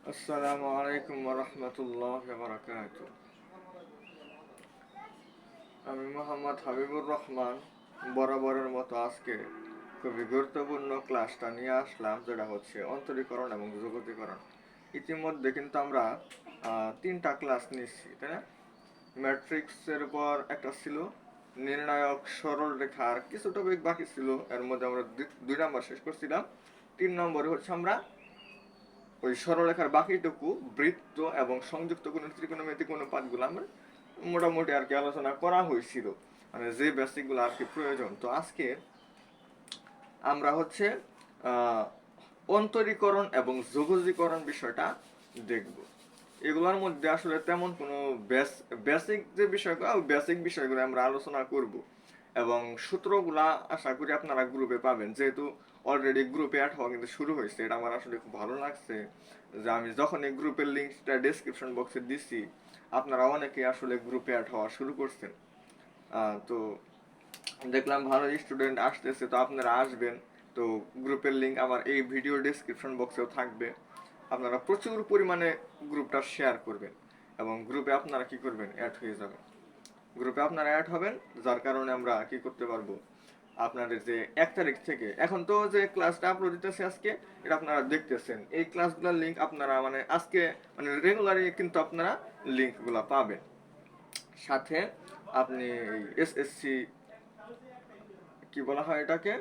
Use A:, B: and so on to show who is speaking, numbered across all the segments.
A: আসসালামু আলাইকুম ওয়া রাহমাতুল্লাহি ওয়া বারাকাতুহু। আমি মোহাম্মদ হাবিবুর রহমান বরাবরের মতো আজকে খুবই গুরুত্বপূর্ণ ক্লাসটা নিয়ে আসলাম, যেটা হচ্ছে অন্তরীকরণ এবং জগতীকরণ। ইতিমধ্যে কিন্তু আমরা তিনটা ক্লাস নিচ্ছি, তাই না? ম্যাট্রিক্সের উপর একটা ছিল, নির্ণায়ক সরল রেখার কিছু টপিক বাকি ছিল, এর মধ্যে আমরা 2 নম্বর শেষ করছিলাম। 3 নম্বরে হচ্ছে আমরা ওই সরলরেখার বাকিটুকু বৃত্ত এবং সংযুক্ত কোণ ত্রিকোণমিতিক অনুপাতগুলো আমরা মোটামুটি আর কি আলোচনা করা হয়েছিল, মানে যে বেসিকগুলো আর কি প্রয়োজন। তো আজকে আমরা হচ্ছে অন্তরীকরণ এবং যোগজীকরণ বিষয়টা দেখব। এগুলোর মধ্যে আসলে তেমন কোনো বেসিক যে বিষয়গুলো, বেসিক বিষয়গুলো আমরা আলোচনা করব, এবং সূত্রগুলা আশা করি আপনারা গ্রুপে পাবেন। যেহেতু অলরেডি গ্রুপে অ্যাড হওয়া কিন্তু শুরু হয়েছে, এটা আমার আসলে খুব ভালো লাগছে যে আমি যখন এই গ্রুপের লিঙ্কটা ডেসক্রিপশন বক্সে দিচ্ছি, আপনারা অনেকে আসলে গ্রুপে অ্যাড হওয়া শুরু করছেন। তো দেখলাম ভালো স্টুডেন্ট আসতেছে, তো আপনারা আসবেন। তো গ্রুপের লিঙ্ক আমার এই ভিডিও ডেসক্রিপশন বক্সেও থাকবে। আপনারা প্রচুর পরিমাণে গ্রুপটা শেয়ার করবেন এবং গ্রুপে আপনারা কি করবেন, অ্যাড হয়ে যাবেন। গ্রুপে আপনারা অ্যাড হবেন, যার কারণে আমরা কি করতে পারবো, আপনাদের যে 1 তারিখ থেকে এখন তো যে ক্লাসটা আপলোড দিতেছে আজকে, এটা আপনারা দেখতেছেন, এই ক্লাসগুলোর লিঙ্ক আপনারা মানে আজকে মানে রেগুলারই কিন্তু আপনারা লিঙ্কগুলো পাবেন। সাথে আপনি এসএসসি কি বলা হয় এটাকে,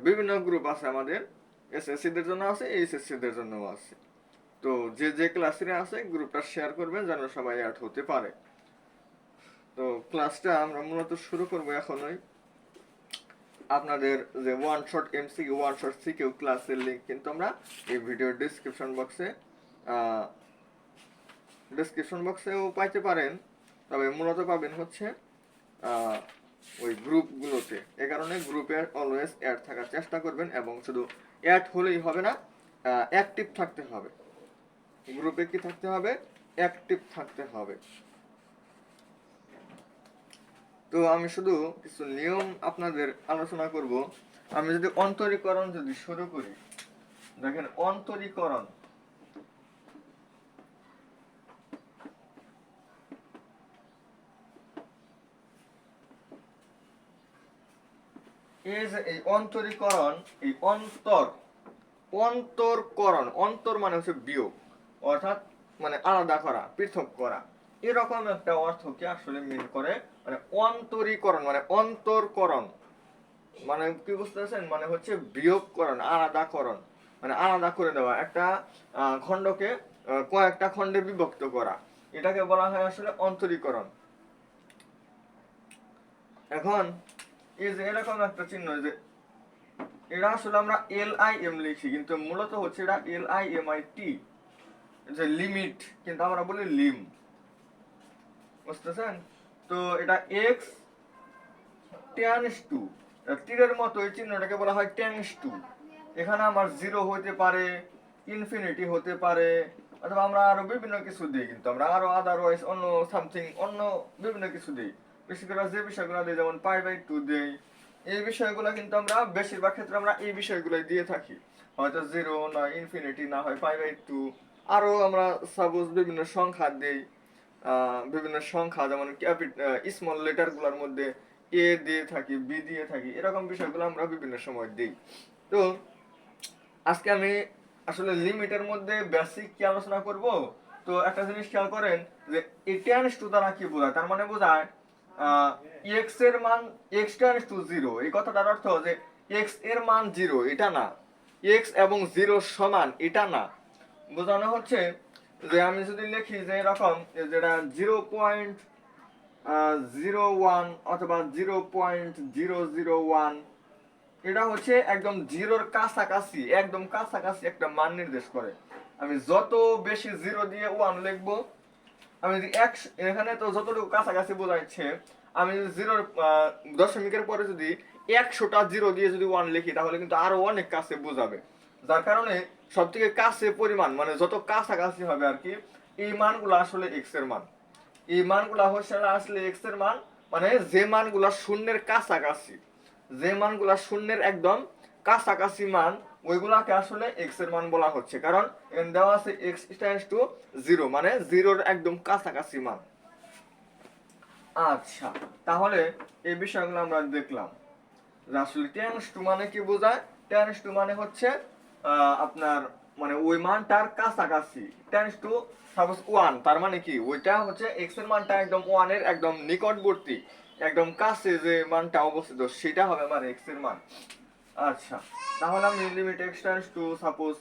A: বিভিন্ন গ্রুপ আছে আমাদের, এসএসসিদের জন্য আছে, এইচএসসিদের জন্যও আছে। তো যে যে ক্লাসে আছে গ্রুপটা শেয়ার করবেন যেন সবাই অ্যাড হতে পারে। তো ক্লাসটা আমরা মূলত শুরু করব এখনই। আপনাদের যে one shot MCQ one shot CQ ক্লাসের লিংক কিন্তু আমরা এই ভিডিওর ডেসক্রিপশন বক্সেও পাইতে পারেন, তবে মূলত পাবেন হচ্ছে ওই গ্রুপগুলোতে। এ কারণে গ্রুপে অলওয়েজ অ্যাড থাকার চেষ্টা করবেন, এবং শুধু অ্যাড হলেই হবে না, অ্যাক্টিভ থাকতে হবে। গ্রুপে কি থাকতে হবে, অ্যাক্টিভ থাকতে হবে। তো আমি শুধু কিছু নিয়ম আপনাদের আলোচনা করব। আমি যদি অন্তরীকরণ যদি শুরু করি, দেখেন অন্তরীকরণ এই যে এই অন্তরীকরণ, এই অন্তরকরণ, অন্তর মানে হচ্ছে বিয়োগ, অর্থাৎ মানে আলাদা করা, পৃথক করা, এরকম একটা অর্থকে আসলে মিন করে। মানে অন্তরীকরণ মানে অন্তরকরণ মানে কি বুঝতেছেন, মানে হচ্ছে বিয়োগকরণ, আলাদাকরণ, মানে আলাদা করে দেওয়া, একটা খণ্ডকে কয়েকটা খণ্ডে বিভক্ত করা, এটাকে বলা হয় আসলে অন্তরীকরণ। এখন এই যে এরকম একটা চিহ্ন, যে এটা আসলে আমরা LIM লিখি, কিন্তু মূলত হচ্ছে এটা LIMIT, যে লিমিট, কিন্তু আমরা বলি লিম, বুঝতেছেন? তো এটা এক্স টেন্স টু, তীরের মতো এই চিহ্নটাকে বলা হয় টেন্স টু। এখানে আমার জিরো হতে পারে, ইনফিনিটি হতে পারে, অথবা আমরা আরো বিভিন্ন কিছু দিই, কিন্তু আমরা আরো আদারওয়াইজ অন্য সামথিং অন্য বিভিন্ন কিছু দিই। বিশেষ করে যে বিষয়গুলো দিই, যেমন π/2 দেই, এই বিষয়গুলো কিন্তু আমরা বেশিরভাগ ক্ষেত্রে আমরা এই বিষয়গুলোই দিয়ে থাকি। হয়তো জিরো না ইনফিনিটি, না হয় π/2, আরো আমরা সাপোজ বিভিন্ন সংখ্যা দেই, বিভিন্ন সংখ্যা, যেমন স্মল লেটারগুলোর মধ্যে এ দিয়ে থাকি, বি দিয়ে থাকি, এরকম বিষয়গুলো আমরা বিভিন্ন সময় দিই। তো আজকে আমি আসলে লিমিটের মধ্যে বেসিক কি আলোচনা করব। তো একটা জিনিস খেয়াল করেন, যে এই টেন্স টু দ্বারা কি বোঝায়, তার মানে বোঝায় এক্স এর মান এক্স টেন্স টু জিরো, এই কথাটার অর্থ যে এক্স এর মান জিরো এটা না, এক্স এবং জিরো সমান এটা না। বোঝানো হচ্ছে যে আমি যদি লিখি যে এরকম, যেটা 0.01 অথবা 0.001, এটা হচ্ছে একদম জিরোর কাছাকাছি, একদম কাছাকাছি একটা মান নির্দেশ করে। আমি যত বেশি জিরো দিয়ে ওয়ান লিখবো, আমি যদি এখানে তো যতটুকু কাছাকাছি বোঝাচ্ছে, আমি যদি জিরোর দশমিকের পরে যদি 100টা জিরো দিয়ে যদি ওয়ান লিখি, তাহলে কিন্তু আরো অনেক কাছে বোঝাবে। যার কারণে সব থেকে কাছে পরিমাণ, মানে যত কাছাকাছি হবে আর কি, এই মানগুলো আসলে এক্স এর মান। এই মানগুলা হচ্ছে আসলে এক্স এর মান, মানে যে মানগুলা শূন্যের কাছাকাছি, যে মানগুলা শূন্যের একদম কাছাকাছি মান, ওইগুলাকে আসলে এক্স এর মান বলা হচ্ছে, কারণ এখানে দেওয়া আছে এক্স টেন্ডস টু 0, মানে 0-র একদম কাছাকাছি মান। আচ্ছা, তাহলে এই বিষয়গুলো আমরা দেখলাম যে আসলে টেন্ডস টু মানে কি বোঝায়। টেন্ডস টু মানে হচ্ছে আপনার মানে ওই মানটার কাছাকাছি। টেন্ডস টু সাপোজ 1, তার মানে কি ওইটা হচ্ছে এক্স এর মানটা একদম 1 এর একদম নিকটবর্তী, একদম কাছে যে মানটা অবস্থিত সেটা হবে আমার এক্স এর মান। আচ্ছা, তাহলে আমি limit x tends to suppose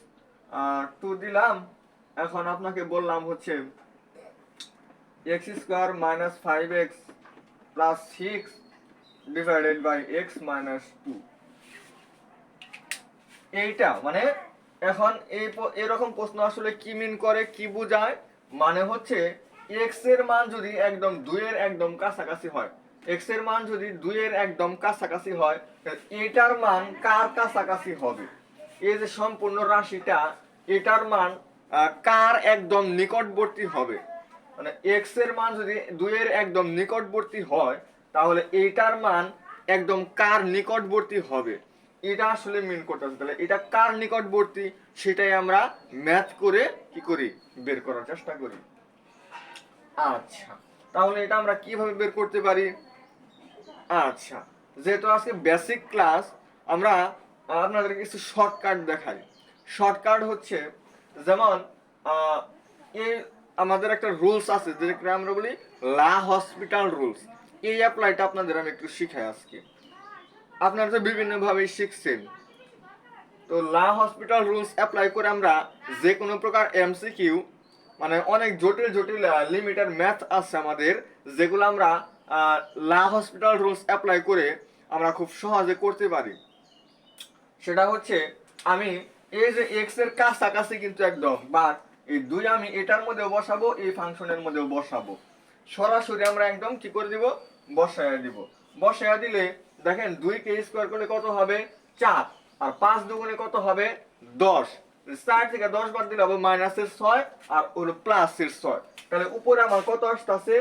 A: 2 দিলাম। এখন আপনাকে বললাম হচ্ছে x square minus 5x plus 6 divided by x minus 2। এইটা মানে এখন এরকম প্রশ্ন আসলে কি মিন করে, কি বোঝায়, মানে হচ্ছে এক্স এর মান যদি একদম 2 এর একদম কাছাকাছি হয়, এক্স এর মান যদি 2 এর একদম কাছাকাছি হয়, এটার মান কার কাছাকাছি হবে? এই যে সম্পূর্ণ রাশিটা, এটার মান কার একদম নিকটবর্তী হবে? মানে এক্স এর মান যদি 2 এর একদম নিকটবর্তী হয়, তাহলে এইটার মান একদম কার নিকটবর্তী হবে, এটা আসলে মিন করতে হবে। তাহলে এটা কার নিকটবর্তী সেটাই আমরা ম্যাথ করে কি করি, বের করার চেষ্টা করি। আচ্ছা, তাহলে এটা আমরা কিভাবে বের করতে পারি? আচ্ছা, যেহেতু আজকে বেসিক ক্লাস, আমরা আপনাদের কিছু শর্টকাট দেখাই। শর্টকাট হচ্ছে যেমন এই আমাদের একটা রুলস আছে যেটাকে আমরা বলি লা হসপিটাল রুলস। এই অ্যাপ্লাইটা আপনাদের আমি একটু শিখাই আজকে। আপনারা তো বিভিন্নভাবে শিখছেন, তো লা হসপিটাল রুলস অ্যাপ্লাই করে আমরা যে কোনো প্রকার এমসিকিউ, মানে অনেক জটিল জটিল লিমিটেড ম্যাথ আছে আমাদের, যেগুলো আমরা লা হসপিটাল রুলস অ্যাপ্লাই করে আমরা খুব সহজে করতে পারি। সেটা হচ্ছে আমি এই যে এক্স এর কাছাকাছি কিন্তু একদম, বা এই 2 আমি এটার মধ্যেও বসাবো, এই ফাংশনের মধ্যেও বসাবো, সরাসরি আমরা একদম কি করে দিব, বসায়া দিব। বসায়া দিলে দেখেন 2 কে স্কয়ার করলে কত হবে, 4, আর 5 দুগুণে কত হবে, 10। 4 থেকে 10 বাদ দিলে হবে মাইনাসের 6 আর হলো প্লাসের 6। তাহলে উপরে আমার কত আসছে,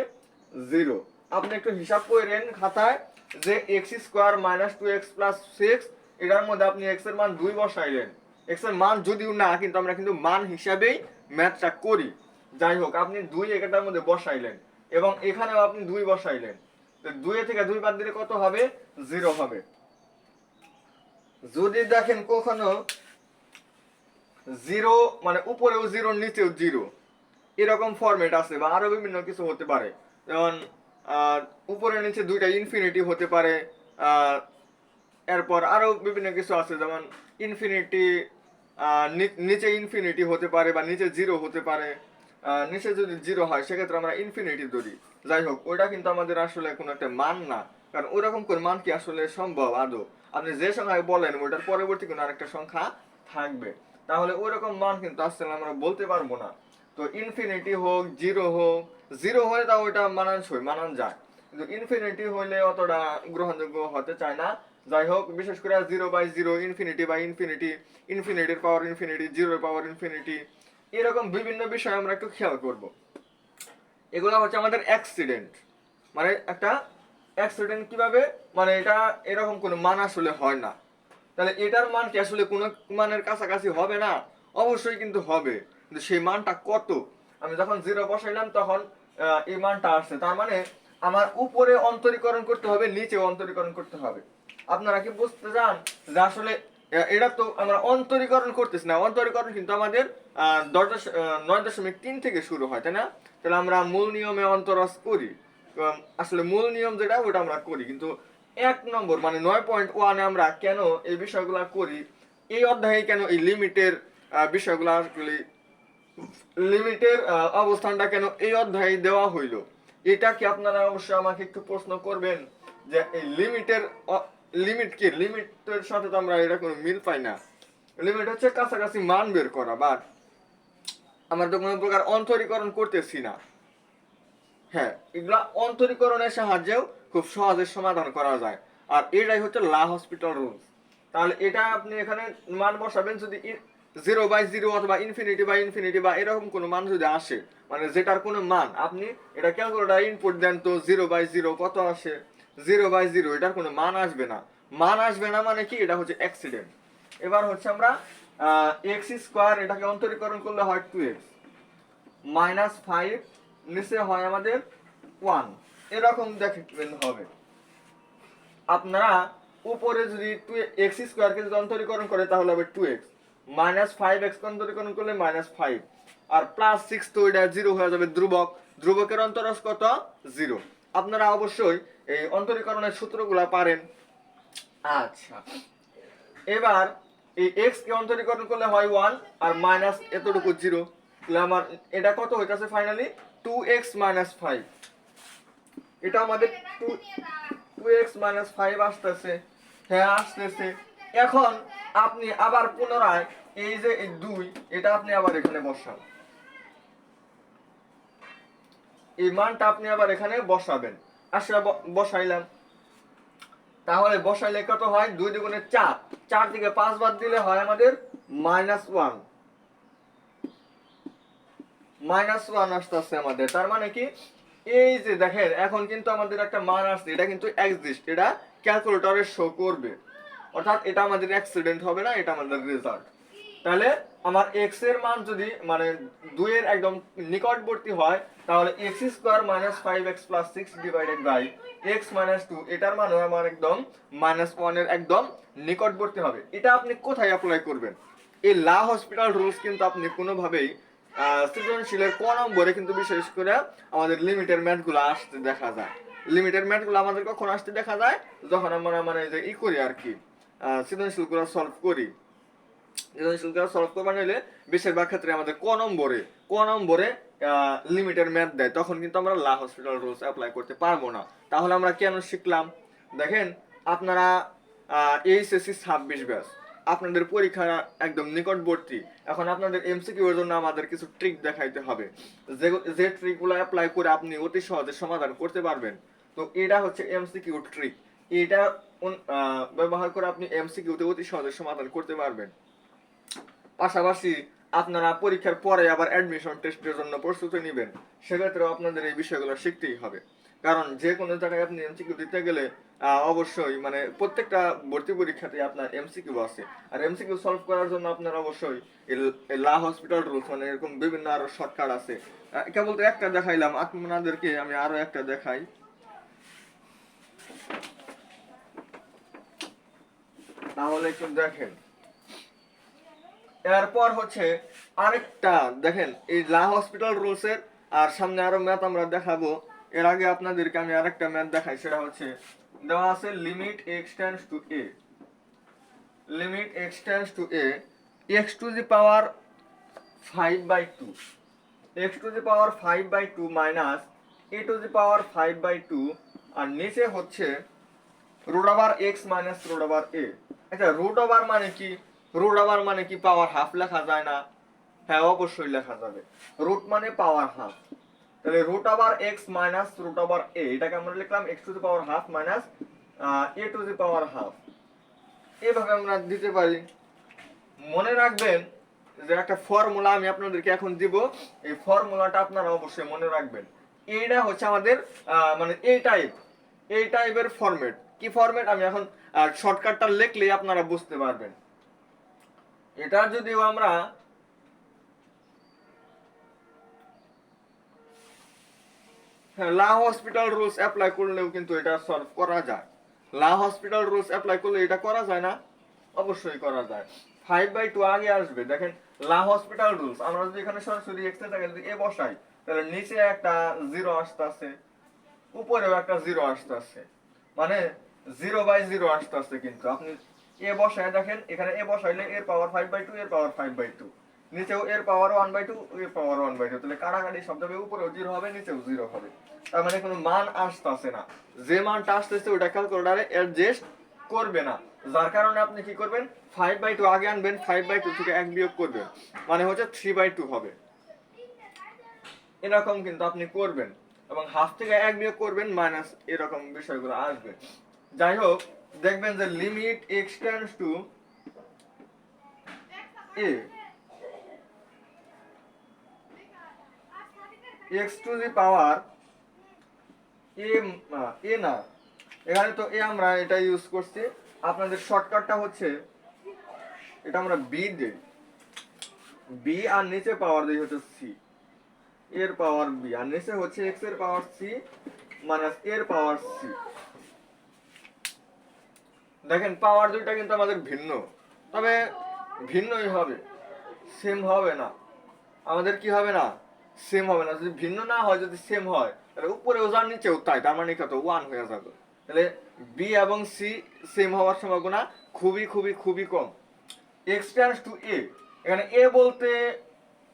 A: 0। আপনি একটু হিসাব করেন খাতায় যে x square minus 2x plus 6, এটার মধ্যে আপনি x এর মান 2 বসাইলেন। x এর মান যদিও না, কিন্তু আমরা কিন্তু মান হিসাবেই ম্যাথটা করি। যাই হোক, আপনি 2 এটার মধ্যে বসাইলেন এবং এখানেও আপনি 2 বসাইলেন। তো 2 থেকে 2 বাদ দিলে কত হবে, 0 হবে। যদি দেখেন কখনো 0 মানে উপরেও 0 নিচেও 0, এরকম ফরম্যাট আছে, বা আরো বিভিন্ন কিছু হতে পারে। যেমন উপরে নিচে দুইটা ইনফিনিটি হতে পারে, এরপর আরো বিভিন্ন কিছু আছে, যেমন ইনফিনিটি, নিচে ইনফিনিটি হতে পারে, বা নিচে 0 হতে পারে। নিচে যদি 0 হয় সেক্ষেত্রে আমরা ইনফিনিটি ধরি। যাই হোক, ওইটা কিন্তু আমাদের আসলে কোনো একটা মান না, কারণ ওইরকম করে মান কি আসলে সম্ভব আদৌ? আপনি যে সংখ্যায় বলেন ওইটার পরবর্তী কোনো আরেকটা সংখ্যা থাকবে, তাহলে ওইরকম মান কিন্তু আসলে আমরা বলতে পারবো না। তো ইনফিনিটি হোক, 0 হোক, 0 হলে তাও ওইটা মানানসই, মানান যায়, কিন্তু ইনফিনিটি হইলে অতটা গ্রহণযোগ্য হতে চায় না। যাই হোক, বিশেষ করে 0/0, ইনফিনিটি বাই ইনফিনিটি, ইনফিনিটির পাওয়ার ইনফিনিটি, 0-এর পাওয়ার ইনফিনিটি, এরকম বিভিন্ন বিষয় আমরা একটু খেয়াল করব। এগুলো হচ্ছে আমাদের অ্যাক্সিডেন্ট। মানে একটা অ্যাক্সিডেন্ট কিভাবে, মানে এটা এরকম কোনো মান আসলে হয় না। তাহলে এটার মান কি আসলে কোনো মানের কাছাকাছি হবে না? অবশ্যই কিন্তু হবে, কিন্তু সেই মানটা কত? আমি যখন 0 বসাইলাম তখন এই মানটা আসছে, তার মানে আমার উপরে অন্তরীকরণ করতে হবে, নিচে অন্তরীকরণ করতে হবে। আপনারা কি বুঝতে চান যে আসলে এটা তো আমরা অন্তরীকরণ করতেছি না, অন্তরীকরণ কিন্তু আমাদের 9.3 থেকে শুরু হয়, তাই না? তাহলে আমরা মূল নিয়মে অন্তরাজ করি, আসলে মূল নিয়ম যেটা ওটা আমরা করি, কিন্তু 1 নম্বর মানে 9.1 আমরা কেন এই বিষয়গুলো করি, এই অধ্যায়ে কেন এই লিমিটের বিষয়গুলো, আসলে লিমিটের অবস্থানটা কেন এই অধ্যায়ে দেওয়া হইল, এটা কি আপনারা অবশ্যই আমাকে একটু প্রশ্ন করবেন যে এই লিমিটের লিমিট কি? লিমিটের সাথে তো আমরা এটা কোনো মিল পাই না। লিমিট হচ্ছে কাছাকাছি মান বের করা, বাট আমরা তো কোনো প্রকার অন্তরীকরণ করতেছি না। হ্যাঁ, এগুলা অন্তরীকরণের সাহায্যেও খুব সহজে সমাধান করা যায়, আর এটাই হচ্ছে লা হসপিটাল রুলস। তাহলে এটা আপনি এখানে মান বসাবেন, যদি 0/0 অথবা ইনফিনিটি বা এরকম কোনো মান যদি আসে, মানে যেটার কোনো মান, আপনি এটা ক্যালকুলেটর ইনপুট দেন, তো 0/0 কত আসে, 0/0 এটার কোনো মান আসবে না। মান আসবে না মানে কি, এটা হচ্ছে অ্যাক্সিডেন্ট। এবার হচ্ছে আমরা এক্স স্কোয়ার এটাকে অন্তরীকরণ করলে হয় 2x মাইনাস 5 নিচে হয় আমাদের 1, এরকম দেখবেন হবে। আপনারা উপরে যদি 2x স্কোয়ারকে যদি অন্তরীকরণ করে তাহলে হবে 2x মাইনাস 5x অন্তরীকরণ করলে মাইনাস 5 আর প্লাস 6 তো এটা 0 হয়ে যাবে, ধ্রুবক, ধ্রুবকের অন্তরাশ কত 0। আপনারা অবশ্যই এই অন্তরীকরণের সূত্রগুলো পারেন। আচ্ছা, এবার এই x কে অন্তরীকরণ করলে হয় 1 আর মাইনাস এতটুকু 0, তাহলে আমার এটা কত হইতাছে ফাইনালি 2x 5, এটা আমাদের 2x 5 আসতেছে। হ্যাঁ আসতেছে। এখন আপনি আবার পুনরায় এই যে 2 এটা আপনি আবার এখানে বসান, এই মানটা আপনি আবার এখানে বসাবেন। আসলে বসাইলাম, তাহলে বসাইলে কত হয় 2 দুগুণে 4, 4 থেকে 5 বাদ দিলে হয় আমাদের -1, -1 আসতেছে আমাদের। তার মানে কি এই যে দেখেন এখন কিন্তু আমাদের একটা মান আসছে, এটা কিন্তু এক্সিস্ট, এটা ক্যালকুলেটরে শো করবে, অর্থাৎ এটা আমাদের অ্যাক্সিডেন্ট হবে না, এটা আমাদের রেজাল্ট। তাহলে আমার x এর মান যদি মানে 2 এর একদম নিকটবর্তী হয় তাহলে x square - 5x + 6 divided by x - 2 এটার মান আমার একদম -1 এর একদম নিকটবর্তী হবে। এটা আপনি কোথায় অ্যাপ্লাই করবেন? এই লা হসপিটাল রুলস কিন্তু আপনি কোনোভাবেই সৃজনশীলের ক নম্বরে কিন্তু বিশেষ করে আমাদের লিমিটের ম্যাথগুলো আসতে দেখা যায়। লিমিটের ম্যাথগুলো আমাদের কখন আসতে দেখা যায়? যখন আমরা মানে যে করি আর কি, সৃজনশীলগুলো সলভ করি। সৃজনশীলগুলো সলভ করবার নিলে বেশিরভাগ ক্ষেত্রে আমাদের ক নম্বরে লিমিটের ম্যাথ দেয়, তখন কিন্তু আমরা লা হসপিটাল রুলস অ্যাপ্লাই করতে পারবো না। তাহলে আমরা কেন শিখলাম? দেখেন আপনারা এইচএসসি 26 ব্যাচ, আপনাদের পরীক্ষা একদম নিকটবর্তী। এখন আপনাদের এমসিকিউ এর জন্য আমাদের কিছু ট্রিক দেখাইতে হবে, যে ট্রিকগুলো অ্যাপ্লাই করে আপনি অতি সহজে সমাধান করতে পারবেন। তো এটা হচ্ছে এমসিকিউ ট্রিক, এটা ব্যবহার করে আপনি এমসিকিউতে অতি সহজে সমাধান করতে পারবেন। পাশাপাশি আপনারা পরীক্ষার পরে আবার অ্যাডমিশন টেস্টের জন্য প্রস্তুতি নেবেন, সেক্ষেত্রেও আপনাদের এই বিষয়গুলো শিখতেই হবে। কারণ যে কোনো জায়গায় আপনি এমসিকিউ দিতে গেলে অবশ্যই মানে প্রত্যেকটা ভর্তি পরীক্ষাতে আপনার এমসিকিউ আছে, আর এমসিকিউ সলভ করার জন্য আপনার অবশ্যই লা হসপিটাল রুলস মানে এরকম বিভিন্ন আরো শর্টকাট আছে। কেবল তো একটা দেখাইলাম, আপনাদেরকে আমি আরো একটা দেখাই। তাহলে একটু দেখেন, এরপর হচ্ছে আরেকটা দেখেন এই লা হসপিটাল রুলস এর, আর সামনে আরো ম্যাথ আমরা দেখাবো। এর আগে আপনাদেরকে আমি আরেকটা ম্যাথ দেখাই, সেটা হচ্ছে দেওয়া আছে limit x tends to a, limit x tends to a x to the power 5/2, x to the power 5/2 minus a to the power 5/2, আর নিচে হচ্ছে root over x minus root over a। আচ্ছা root over মানে কি? Root over মানে কি power half লেখা যায় না? হ্যাঁ অবশ্যই লেখা যাবে, রুট মানে পাওয়ার হাফ। তাহলে root over x minus root over a, এটাকে আমরা লিখলাম x to the power half minus a to the power half. এভাবে আমরা দিতে পারি। মনে রাখবেন যে একটা ফর্মুলা আমি আপনাদেরকে এখন দিব, এই ফর্মুলাটা আপনারা অবশ্যই মনে রাখবেন। এইটা হচ্ছে আমাদের মানে এই টাইপের ফরম্যাট। কি ফরম্যাট আমি এখন শর্টকাটটা লিখলেই আপনারা বুঝতে পারবেন। এটা যদিও আমরা লা হসপিটাল রুলস অ্যাপ্লাই করলেও কিন্তু এটা সলভ করা যায়। লা হসপিটাল রুলস অ্যাপ্লাই করলে এটা করা যায় না? অবশ্যই করা যায়। 5/2 আগে আসবে। দেখেন লা হসপিটাল রুলস, আমরা যদি এখানে সরাসরি x এর জায়গায় যদি a বসাই তাহলে নিচে একটা 0 আসতেছে, উপরেও একটা 0 আসতেছে, মানে 0/0 আসতেছে। কিন্তু আপনি a বসায় দেখেন, এখানে a বসাইলে এর পাওয়ার 5/2, এর পাওয়ার 5/2, নিচেও এর পাওয়ার 1/2, এর পাওয়ার 1/2, তাহলে কাটাকাটি শব্দ হবে, উপরেও 0 হবে নিচেও 0 হবে। তার মানে কোনো মান আসতেছে না, যে মানটা আসতেছে ওটা ক্যালকুলেটরে অ্যাডজাস্ট করবে না। যার কারণে আপনি কি করবেন, 5/2 আগে আনবেন, 5/2 থেকে 1 বিয়োগ করবেন, মানে হচ্ছে 3/2 হবে। এরকম কিন্তু আপনি করবেন, এবং হাফ থেকে 1 বিয়োগ করবেন, মাইনাস এরকম বিষয়গুলো আসবে। যাই হোক, দেখবেন যে limit x tends to a, x to the power a না, এখানে তো a আমরা এটা ইউজ করছি। আপনাদের শর্টকাটটা হচ্ছে এটা আমরা বি দেই, বি আর নিচে পাওয়ার দেই হচ্ছে সি এর পাওয়ার বি, আর নিচে হচ্ছে এক্স এর পাওয়ার সি মাইনাস এর পাওয়ার সি। দেখেন পাওয়ার দুইটা কিন্তু আমাদের ভিন্ন, তবে ভিন্নই হবে, সেম হবে না। আমাদের কি হবে না, সেম হবে না। যদি ভিন্ন না হয়, যদি সেম হয়, তাহলে উপরেও যার নিচেও তাই, তার মানে কত, ওয়ান হয়ে যাবে। তাহলে বি এবং সি সেম হওয়ার সম্ভাবনা খুবই খুবই খুবই কম। এক্স টেন্ডস টু এ, এখানে এ বলতে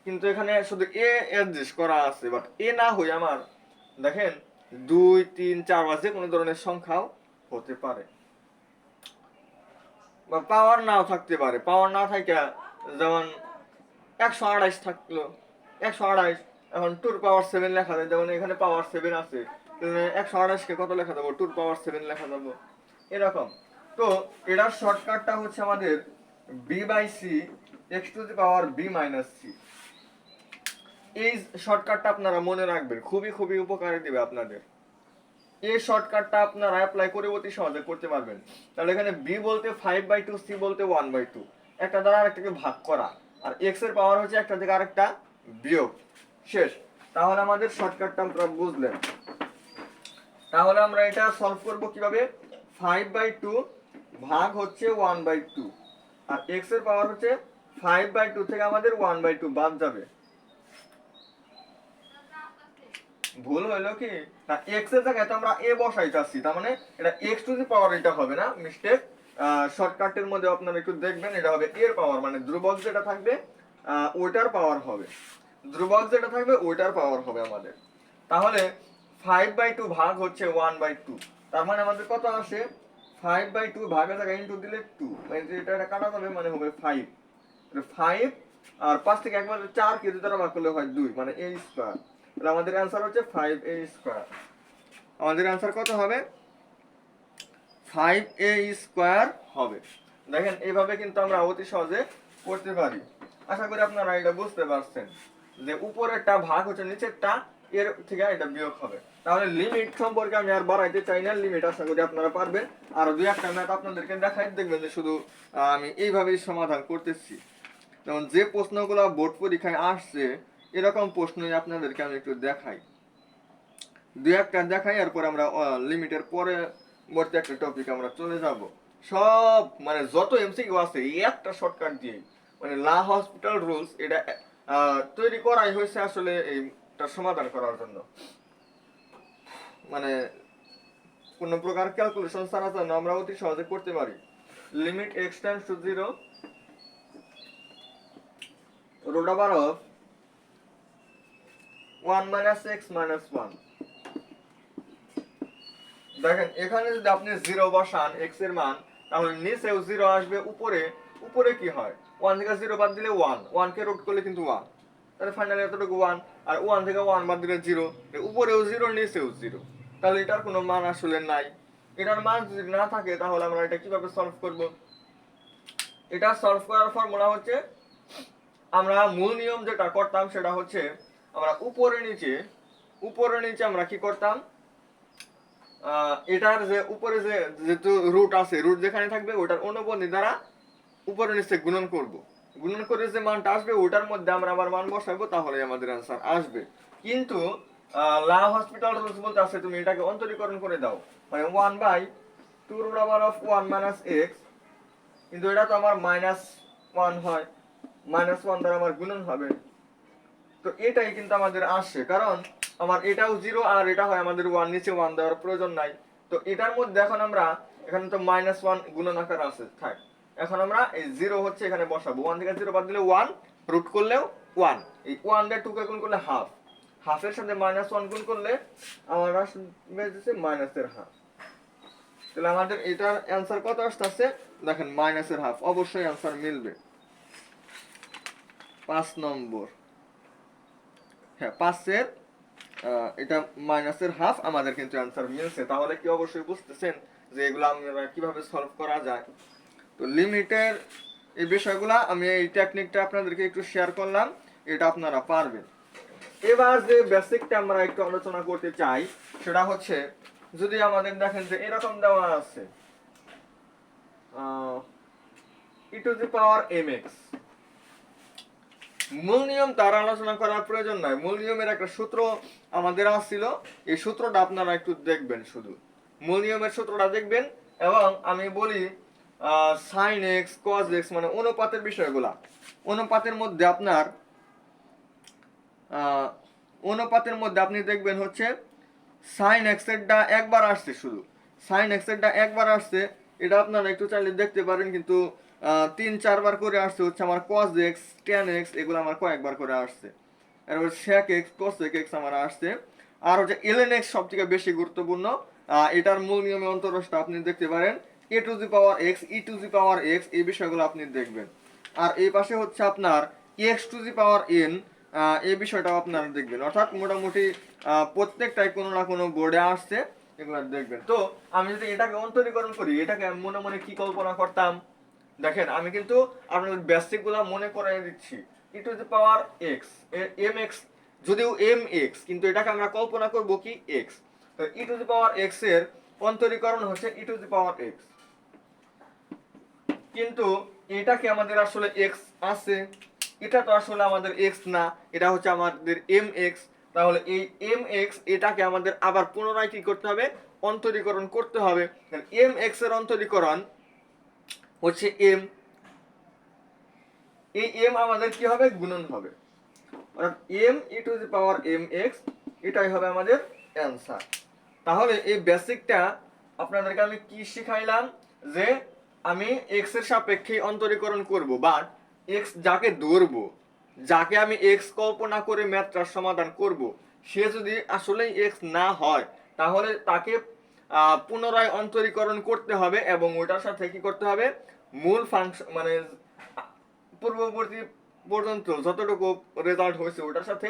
A: কিন্তু এখানে শুধু এ অ্যাডজাস্ট করা আছে, বাট এ না হয়ে আমার দেখেন 2 3 4 বা যে কোনো ধরনের সংখ্যাও হতে পারে, বা পাওয়ার নাও থাকতে পারে। পাওয়ার না থাকে যেমন 128 থাকলো, 128, এখন 2 পাওয়ার 7 লেখা যায়, যেমন এখানে পাওয়ার 7 আছে, 128 কে কত লেখা যাবো, 2 পাওয়ার 7 লেখা যাবো, এরকম। তো এটার শর্টকাটটা হচ্ছে আমাদের b by c x to the power b minus c. এই শর্টকাটটা আপনারা মনে রাখবেন, খুবই খুবই উপকারে দিবে আপনাদের। এই শর্টকাটটা আপনারা অ্যাপ্লাই করে অতি সহজে করতে পারবেন। তাহলে এখানে বি বলতে 5/2, সি বলতে 1/2, একটা দ্বারা আরেকটাকে ভাগ করা, আর এক্স এর পাওয়ার হচ্ছে একটা থেকে আরেকটা বিয়োগ, শেষ। তাহলে আমাদের শর্টকাটটা আমরা বুঝলেন। তাহলে আমরা এটা সলভ করব কিভাবে, 5/2 ভাগ হচ্ছে 1/2, আর এক্স এর পাওয়ার হচ্ছে 5/2 থেকে আমাদের 1/2 বাদ যাবে। ভুল হইলো কি না, এক্স এর জায়গায় তো আমরা এ বসাইতাছি, তার মানে এটা এক্স টু দি পাওয়ার, এটা হবে না, মিস্টেক। শর্টকাটের মধ্যে আপনারা একটু দেখবেন, এটা হবে এর পাওয়ার, মানে ধ্রুবক যেটা থাকবে ওইটার পাওয়ার হবে, ধ্রুবক যেটা থাকবে ওইটার পাওয়ার হবে আমাদের। তাহলে 5/2 ভাগ হচ্ছে 1/2, তার মানে আমাদের কত আসে, 5/2 ভাগের জায়গায় ইনটু দিলে 2, মানে এটা কাটা যাবে, মানে হবে 5, 5 আর 5 থেকে একবার 4 কে দ্বারা ভাগ করলে হয় 2, মানে a স্কয়ার। তাহলে আমাদের অ্যান্সার হচ্ছে 5a স্কয়ার। আমাদের অ্যান্সার কত হবে, 5a স্কয়ার হবে। দেখেন এইভাবে কিন্তু আমরা অতি সহজে করতে পারি। আশা করি আপনারা এটা বুঝতে পারছেন যে উপরেরটা ভাগ হচ্ছে নিচেরটা, এর থেকে এটা বিয়োগ হবে। তাহলে লিমিট সম্পর্কে আমি আর বাড়াইতে চাই না, লিমিট আশা করি আপনারা পারবেন। আর দুই একটা ম্যাথ আপনাদেরকে দেখাই, দেখবেন যে শুধু আমি এইভাবেই সমাধান করতেছি। যেমন যে প্রশ্নগুলো বোর্ড পরীক্ষায় আসছে, এরকম প্রশ্নই আপনাদেরকে আমি একটু দেখাই, দুই একটা দেখাই, এরপর আমরা লিমিটের পরে বর্তী একটা টপিক আমরা চলে যাব। সব মানে যত এমসিকিউ আছে এই একটা শর্টকাট দিয়ে, মানে লা হসপিটাল রুলস, এটা তৈরি করাই হয়েছে আসলে এইটা সমাধান করার জন্য। মানে কোন প্রকার ক্যালকুলেশন ছাড়া যেন আমরা অতি সহজে করতে পারি। Limit x tends two 0 root over of 1 minus x minus 1। দেখেন এখানে যদি আপনি 0 বসান x এর মান, তাহলে নিচেও 0 আসবে, উপরে উপরে কি হয়, 1 থেকে 0 বাদ দিলে 1, 1 কে রুট করলে কিন্তু 1, তাহলে ফাইনালি এতটুকু 1, আর 1 থেকে 1 বাদ দিলে 0, উপরেও 0 নিচেও 0, তাহলে এটার কোনো মান আসলে নাই। এটার মান যদি না থাকে তাহলে আমরা এটা কিভাবে সলভ করব, এটা সলভ করার ফর্মুলা হচ্ছে, আমরা মূল নিয়ম যেটা করতাম সেটা হচ্ছে, আমরা উপরে নিচে আমরা কি করতাম, এটার যে উপরে যে যেহেতু রুট আছে, রুট যেখানে থাকবে ওটার অনুবন্ধী দ্বারা উপরে নিচে গুণন করব, গুণন করে যে মানটা আসবে ওটার মধ্যে আমরা আবার মান বসাবো, তাহলে আমাদের অ্যান্সার আসবে। কিন্তু লা হসপিটাল রুলস বলতে আছে তুমি এটাকে অন্তরীকরণ করে দাও, মানে 1/2 root over of 1 minus x, কিন্তু এটা তো আমার -1 হয়, -1 দ্বারা আমার গুণন হবে, তো এটাই কিন্তু আমাদের আসে, কারণ আমার এটাও 0 আর এটা হয় আমাদের 1, নিচে 1 দেওয়ার প্রয়োজন নাই। তো এটার মধ্যে এখন আমরা, এখানে তো -1 গুণন আকার আছে, থাক, এখন আমরা এই 0 হচ্ছে এখানে বসাবো, 1 থেকে 0 বাদ দিলে 1, রুট করলেও 1, এই 1 দিয়ে 2 কে গুণ করলে হাফ, হাফের সাথে -1 গুণ করলে আমার আসবে হচ্ছে মাইনাসের হাফ। তাহলে আমাদের এটার অ্যান্সার কত আসছে, দেখেন মাইনাসের হাফ, অবশ্যই অ্যান্সার মিলবে। 5 নম্বর, হ্যাঁ 5 এটা মাইনাসের হাফ, আমাদের কিন্তু অ্যান্সার মিলছে। তাহলে কি অবশ্যই বুঝতেছেন যে এগুলো আমরা কিভাবে সলভ করা যায়। তো লিমিটের এই বিষয়গুলো আমি এই টেকনিকটা আপনাদেরকে একটু শেয়ার করলাম, এটা আপনারা পারবেন। এবার যে বেসিকটা আমরা একটু আলোচনা করতে চাই সেটা হচ্ছে, যদি আমাদের দেখেন যে এরকম দেওয়া আছে e to the power m x. মূল নিয়ম তার আলোচনা করার প্রয়োজন নাই, মূল নিয়মের একটা সূত্র আমাদের আসছিল, এই সূত্রটা আপনারা একটু দেখবেন, শুধু মূল নিয়মের সূত্রটা দেখবেন। এবং আমি বলি সাইন এক্স কজ এক্স মানে অনুপাতের বিষয়গুলা, অনুপাতের মধ্যে আপনার অনুপাতের মধ্যে আপনি দেখবেন হচ্ছে সাইন এক্স এরটা একবার আসছে, শুধু সাইন এক্স এরটা একবার আসছে, এটা আপনারা একটু চাইলে দেখতে পারেন, কিন্তু 3-4 বার করে আসছে হচ্ছে আমার কজ এক্স ট্যান এক্স, এগুলো আমার কয়েকবার করে আসছে। এরপর সেক এক্স কোসেক এক্স আমার আসছে। আর হচ্ছে এলএন এক্স সব থেকে বেশি গুরুত্বপূর্ণ, এটার মূল নিয়মে অন্তরসটা আপনি দেখতে পারেন, a to the power x e to the power x, এই বিষয়গুলো আপনি দেখবেন। আর এই পাশে হচ্ছে আপনার x to the power n, এই বিষয়টাও আপনারা দেখবেন। অর্থাৎ মোটামুটি প্রত্যেকটাই কোনো না কোনো বোর্ডে আসছে, এগুলো দেখবেন। তো আমি যদি এটাকে অন্তরীকরণ করি, এটাকে আমি মনে মনে কি কল্পনা করতাম, দেখেন আমি কিন্তু আপনাদের বেসিক গুলা মনে করাই দিচ্ছি। E to the power x m x, যদিও এম এক্স, কিন্তু এটাকে আমরা কল্পনা করব কি এক্স। তো ই টু দি পাওয়ার এক্স এর অন্তরীকরণ হচ্ছে ই টু দি পাওয়ার এক্স, কিন্তু এটাকে আমাদের আসলে এক্স আছে, এটা তো আসলে আমাদের এক্স না, এটা হচ্ছে আমাদের এম এক্স। তাহলে এই এম এক্স এটাকে আমাদের আবার পুনরায় কি করতে হবে, অন্তরীকরণ করতে হবে। এম এক্স এর অন্তরীকরণ হচ্ছে এম, এই এম আমাদের কি হবে, গুণন হবে, অর্থাৎ m e to the power m x, এটাই হবে আমাদের অ্যান্সার। তাহলে এই বেসিকটা আপনাদেরকে আমি কি শিখাইলাম, যে আমি এক্স এর সাপেক্ষে অন্তরীকরণ করব, বাট এক্স যাকে ধরবো, যাকে আমি এক্স কল্পনা করে ম্যাথটার সমাধান করব, সে যদি আসলেই এক্স না হয়, তাহলে তাকে পুনরায় অন্তরীকরণ করতে হবে, এবং ওটার সাথে কি করতে হবে, মূল ফাংশন মানে পূর্ববর্তী পর্যন্ত যতটুকু রেজাল্ট হয়েছে ওটার সাথে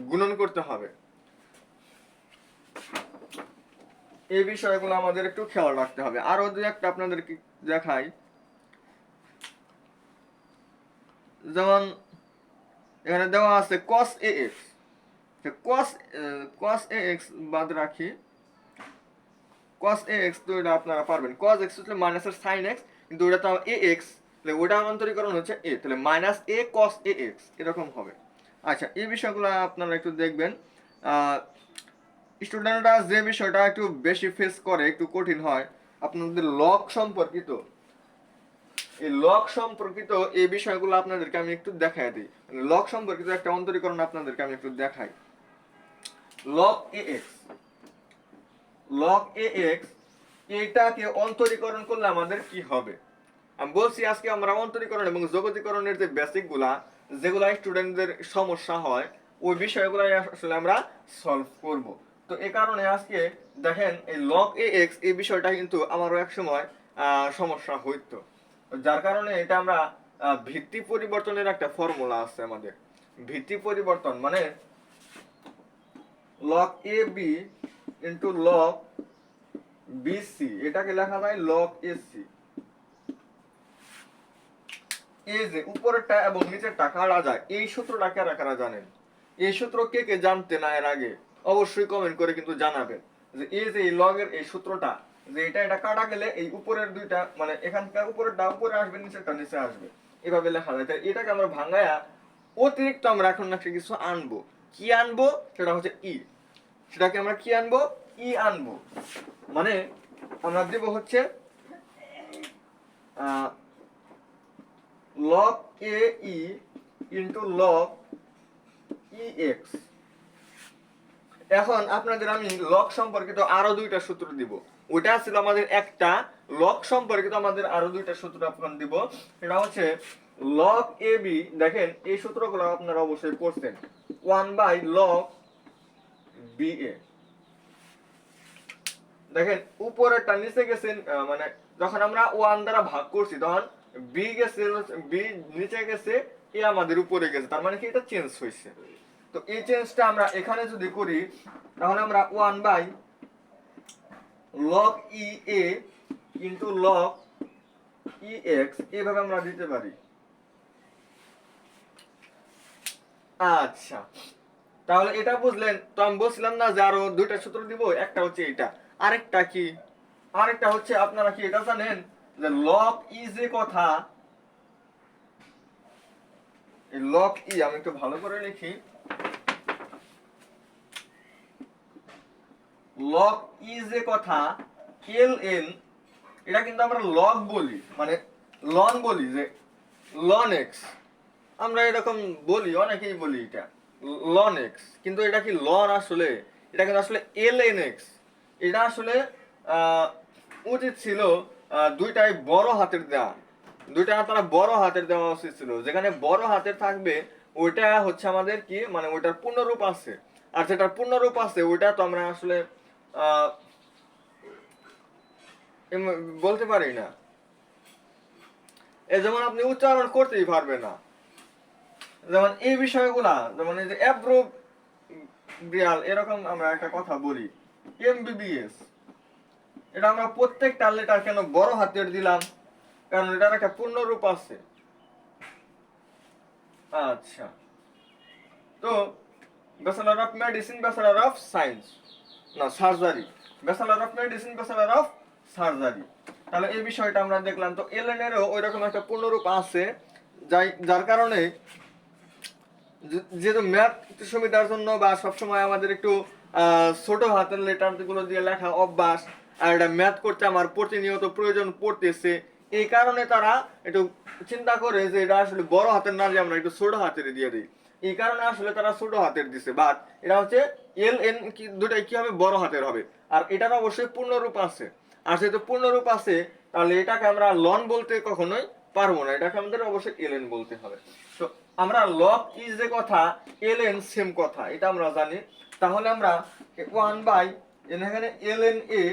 A: গুণন করতে হবে। এই বিষয়গুলো আমাদের একটু খেয়াল রাখতে হবে। আরো দুই একটা আপনাদেরকে দেখাই, যেমন এখানে দেওয়া আছে cos ax, cos cos ax বাদ রাখি, cos ax তো এটা আপনারা পারবেন, cos x হচ্ছে মাইনাসের sin x, কিন্তু ওটা তো ax, তাহলে ওটা অন্তরীকরণ হচ্ছে a, তাহলে মাইনাস a cos ax এরকম হবে। আচ্ছা, এই বিষয়গুলো আপনারা একটু দেখবেন। স্টুডেন্টরা যে বিষয়টা একটু বেশি ফেস করে, একটু কঠিন হয়, আপনাদের লগ সম্পর্কিত, এই লগ সম্পর্কিত এই বিষয়গুলো আপনাদেরকে আমি একটু দেখাই দিই। লগ সম্পর্কিত একটা অন্তরীকরণ আপনাদেরকে আমি একটু দেখাই। লগ এ এক্স, লগ এ এক্স এটাকে অন্তরীকরণ করলে আমাদের কি হবে, আমি বলছি আজকে আমরা অন্তরীকরণ এবং জগতীকরণের যে বেসিক গুলা, যেগুলা স্টুডেন্টদের সমস্যা হয়, ওই বিষয়গুলো আসলে আমরা সলভ করব। তো এই কারণে আজকে দেখেন এই লগ এ এক্স এই বিষয়টা কিন্তু আমারও এক সময় সমস্যা হইতো, যার কারণে এটা আমরা ভিত্তি পরিবর্তনের একটা ফর্মুলা আছে আমাদের। ভিত্তি পরিবর্তন মানে log a b into log b c, এটাকে লেখা যায় লগ এ সি। এই যে উপরেরটা এবং নিচেরটা কাটা যায়, এই সূত্রটা কারা কারা জানেন, এই সূত্র কে কে জানতে না এর আগে অবশ্যই কমেন্ট করে কিন্তু জানাবেন, যে এই যে এই লগের এই সূত্রটা, যে এটা কাটা গেলে এই উপরের দুইটা মানে এখানকার উপরেরটা উপরে আসবে, নিচেরটা নিচে আসবে, এভাবে লেখা যায়। তাই এটাকে আমরা ভাঙায়া অতিরিক্ত আমরা এখন একটা কিছু আনবো, কি আনবো, সেটা হচ্ছে ই, সেটাকে আমরা কি আনবো, ই আনবো। মানে আমরা দেব হচ্ছে log a e into log e x। এখন আপনাদের আমি লগ সম্পর্কিত আরো দুইটা সূত্র দিব, ওটা ছিল আমাদের একটা, লগ সম্পর্কিত আমাদের আরো দুইটা সূত্র আপনাদের দিব। এটা হচ্ছে log a b, দেখেন এই সূত্রগুলো আপনারা অবশ্যই পড়ছেন, 1/log b a। দেখেন উপরেরটা নিচে গেছেন, মানে যখন আমরা 1 দ্বারা ভাগ করছি তখন বি গেছে, বি নিচে গেছে, এ আমাদের উপরে গেছে, তার মানে কি এটা চেঞ্জ হয়েছে। তো এই চেঞ্জটা আমরা এখানে যদি করি, তাহলে আমরা 1/log ই এ ইন্টু log ই এক্স এইভাবে আমরা দিতে পারি। আচ্ছা, তাহলে এটা বুঝলেন। তো আমি বলছিলাম না যে আরো দুইটা সূত্র দিব, একটা হচ্ছে এটা, আরেকটা কি, আরেকটা হচ্ছে আপনারা কি এটা জানেন যে লগ ই যে কথা, এই লগ ই আমি একটু ভালো করে লিখি, লগ ই যে কথা এল এন, এটা কিন্তু আমরা লগ বলি, মানে লন বলি, যে লন এক্স আমরা এরকম বলি, অনেকেই বলি এটা লন এক্স, কিন্তু এটা কি লন আসলে? এটা কিন্তু আসলে এল এন এক্স। এটা আসলে উচিত ছিল দুইটাই বড় হাতের দেওয়া, দুইটা তারা বড় হাতের দেওয়া উচিত ছিল। যেখানে বড় হাতের থাকবে ওইটা হচ্ছে আমাদের কি, মানে ওইটার পূর্ণরূপ আছে, আর যেটার পূর্ণরূপ আছে ওইটা তো আমরা আসলে বলতে পারি না। যেমন আপনি উচ্চারণ করতেই পারবে না। যেমন এই বিষয়গুলা, যেমন এই যে অ্যাব্রোভিয়াল, এরকম আমরা একটা কথা বলি এমবিবিএস, এটা আমরা প্রত্যেকটা লেটার কেন বড় হাতের দিলাম? কারণ এটার একটা পূর্ণরূপ আছে। আচ্ছা, তো bachelor of medicine, bachelor of science, না surgery, bachelor of medicine, bachelor of surgery. তাহলে এই বিষয়টা আমরা দেখলাম। তো এলএন এরও ওই রকম একটা পূর্ণরূপ আছে, যার কারণে যেহেতু ম্যাথ সুবিধার জন্য বা সবসময় আমাদের একটু ছোট হাতের লেটার গুলো দিয়ে লেখা অভ্যাস, আর এটা ম্যাথ করতে আমার প্রতিনিয়ত প্রয়োজন পড়তেছে, এই কারণে তারা একটু চিন্তা করে যে এটা আসলে বড় হাতের না দিয়ে আমরা একটু ছোট হাতের দিয়ে দিই, এই কারণে আসলে তারা ছোট হাতের দিছে। বাট এটা হচ্ছে এল এন দুটাই কি হবে, বড় হাতের হবে। আর এটার অবশ্যই পূর্ণরূপ আছে, আর যেহেতু পূর্ণরূপ আছে তাহলে এটাকে আমরা লন বলতে কখনোই পারবো না, এটাকে আমাদের অবশ্যই এল এন বলতে হবে। তো আমরা লগ ইজ যে কথা, এল এন সেম কথা, এটা আমরা জানি। তাহলে আমরা 1 বাই এখানে l n a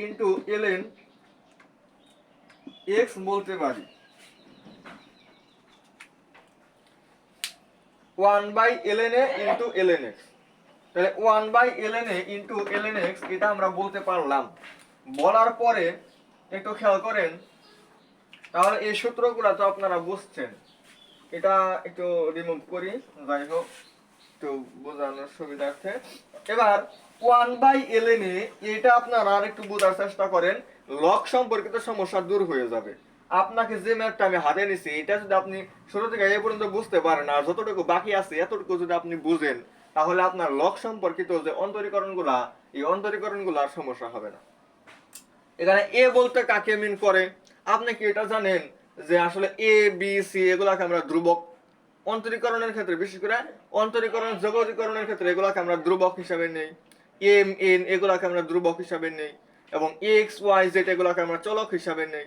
A: into l n x বলতে পারি। 1/ln a into ln x, তাহলে 1/ln a into ln x এটা আমরা বলতে পারলাম। বলার পরে একটু খেয়াল করেন, তাহলে এই সূত্রগুলো তো আপনারা বুঝছেন। এটা একটু রিমুভ করি, যাই হোক একটু বোঝানোর সুবিধার্থে। এবার 1/ln a এটা আপনারা আর একটু বোঝার চেষ্টা করেন, লগ সম্পর্কিত সমস্যা দূর হয়ে যাবে। আপনাকে যে ম্যাথটা আমি হাতে নিছি এটা যদি আপনি শুরু থেকে এই পর্যন্ত বুঝতে পারেন, আর যতটুকু বাকি আছে এতটুকু যদি আপনি বুঝেন, তাহলে আপনার লগ সম্পর্কিত যে অন্তরীকরণগুলা, এই অন্তরীকরণগুলোর সমস্যা হবে না। এখানে এ বলতে কাকে মিন করে? আপনি কি এটা জানেন যে আসলে এ বি সি এগুলাকে আমরা ধ্রুবক, অন্তরীকরণের ক্ষেত্রে বিশেষ করে অন্তরীকরণ যোগীকরণের ক্ষেত্রে এগুলাকে আমরা ধ্রুবক হিসাবে নেই, এম এন এগুলাকে আমরা ধ্রুবক হিসাবে নেই, এবং এক্স ওয়াই জেড এগুলাকে আমরা চলক হিসাবে নেই।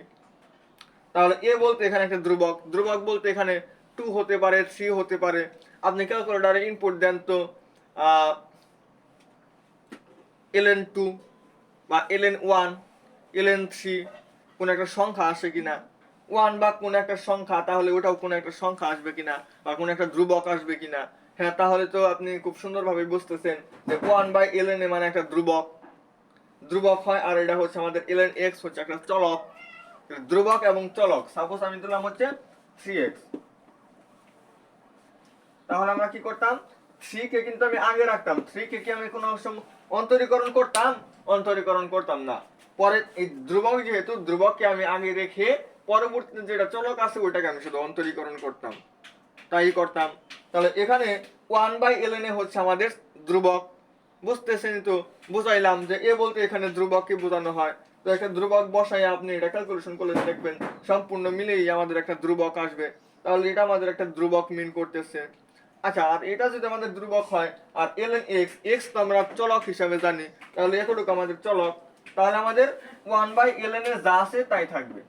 A: তাহলে এ বলতে এখানে একটা ধ্রুবক, ধ্রুবক বলতে এখানে 2 হতে পারে, 3 হতে পারে। আপনি ক্যালকুলেটরে ইনপুট দেন তো ln2 বা ln1, ln3 কোন একটা সংখ্যা আসে কিনা, 1 বা কোন একটা সংখ্যা, তাহলে ওটাও কোন একটা সংখ্যা আসবে কিনা, বা কোন একটা ধ্রুবক আসবে কিনা। হ্যাঁ, তাহলে তো আপনি খুব সুন্দরভাবে বুঝতেছেন যে 1/ln মানে একটা ধ্রুবক, ধ্রুবক হয়। আর এটা হচ্ছে আমাদের ln x হচ্ছে একটা চলক, ধ্রুবক এবং চলক। সাপোজ আমি দিলাম হচ্ছে 3x, তাহলে আমরা কি করতাম, 3 কে কিন্তু আমি আগে রাখতাম, 3 কে কি আমি কোনো অন্তরীকরণ করতাম? অন্তরীকরণ করতাম না। পরে এই ধ্রুবক, যেহেতু ধ্রুবককে আমি আগে রেখে পরবর্তীতে যেটা চলক আছে ওইটাকে আমি শুধু অন্তরীকরণ করতাম, তাই করতাম। তাহলে এখানে 1/ln হচ্ছে আমাদের ধ্রুবক, বুঝতেছেন তো? বুঝাইলাম যে এ বলতে এখানে ধ্রুবককে বোঝানো হয়। তো একটা ধ্রুবক বসাই আপনি এটা ক্যালকুলেশন করলে দেখবেন সম্পূর্ণ মিলেই আমাদের একটা ধ্রুবক আসবে। তাহলে এটা আমাদের একটা ধ্রুবক মিন করতেছে। আচ্ছা, আর এটা যদি আমাদের ধ্রুবক হয়, আর ln x, x তো আমরা চলক হিসাবে জানি, তাহলে এতটুকু আমাদের চলক, তাহলে আমাদের 1/ln এ যা আছে তাই থাকবে,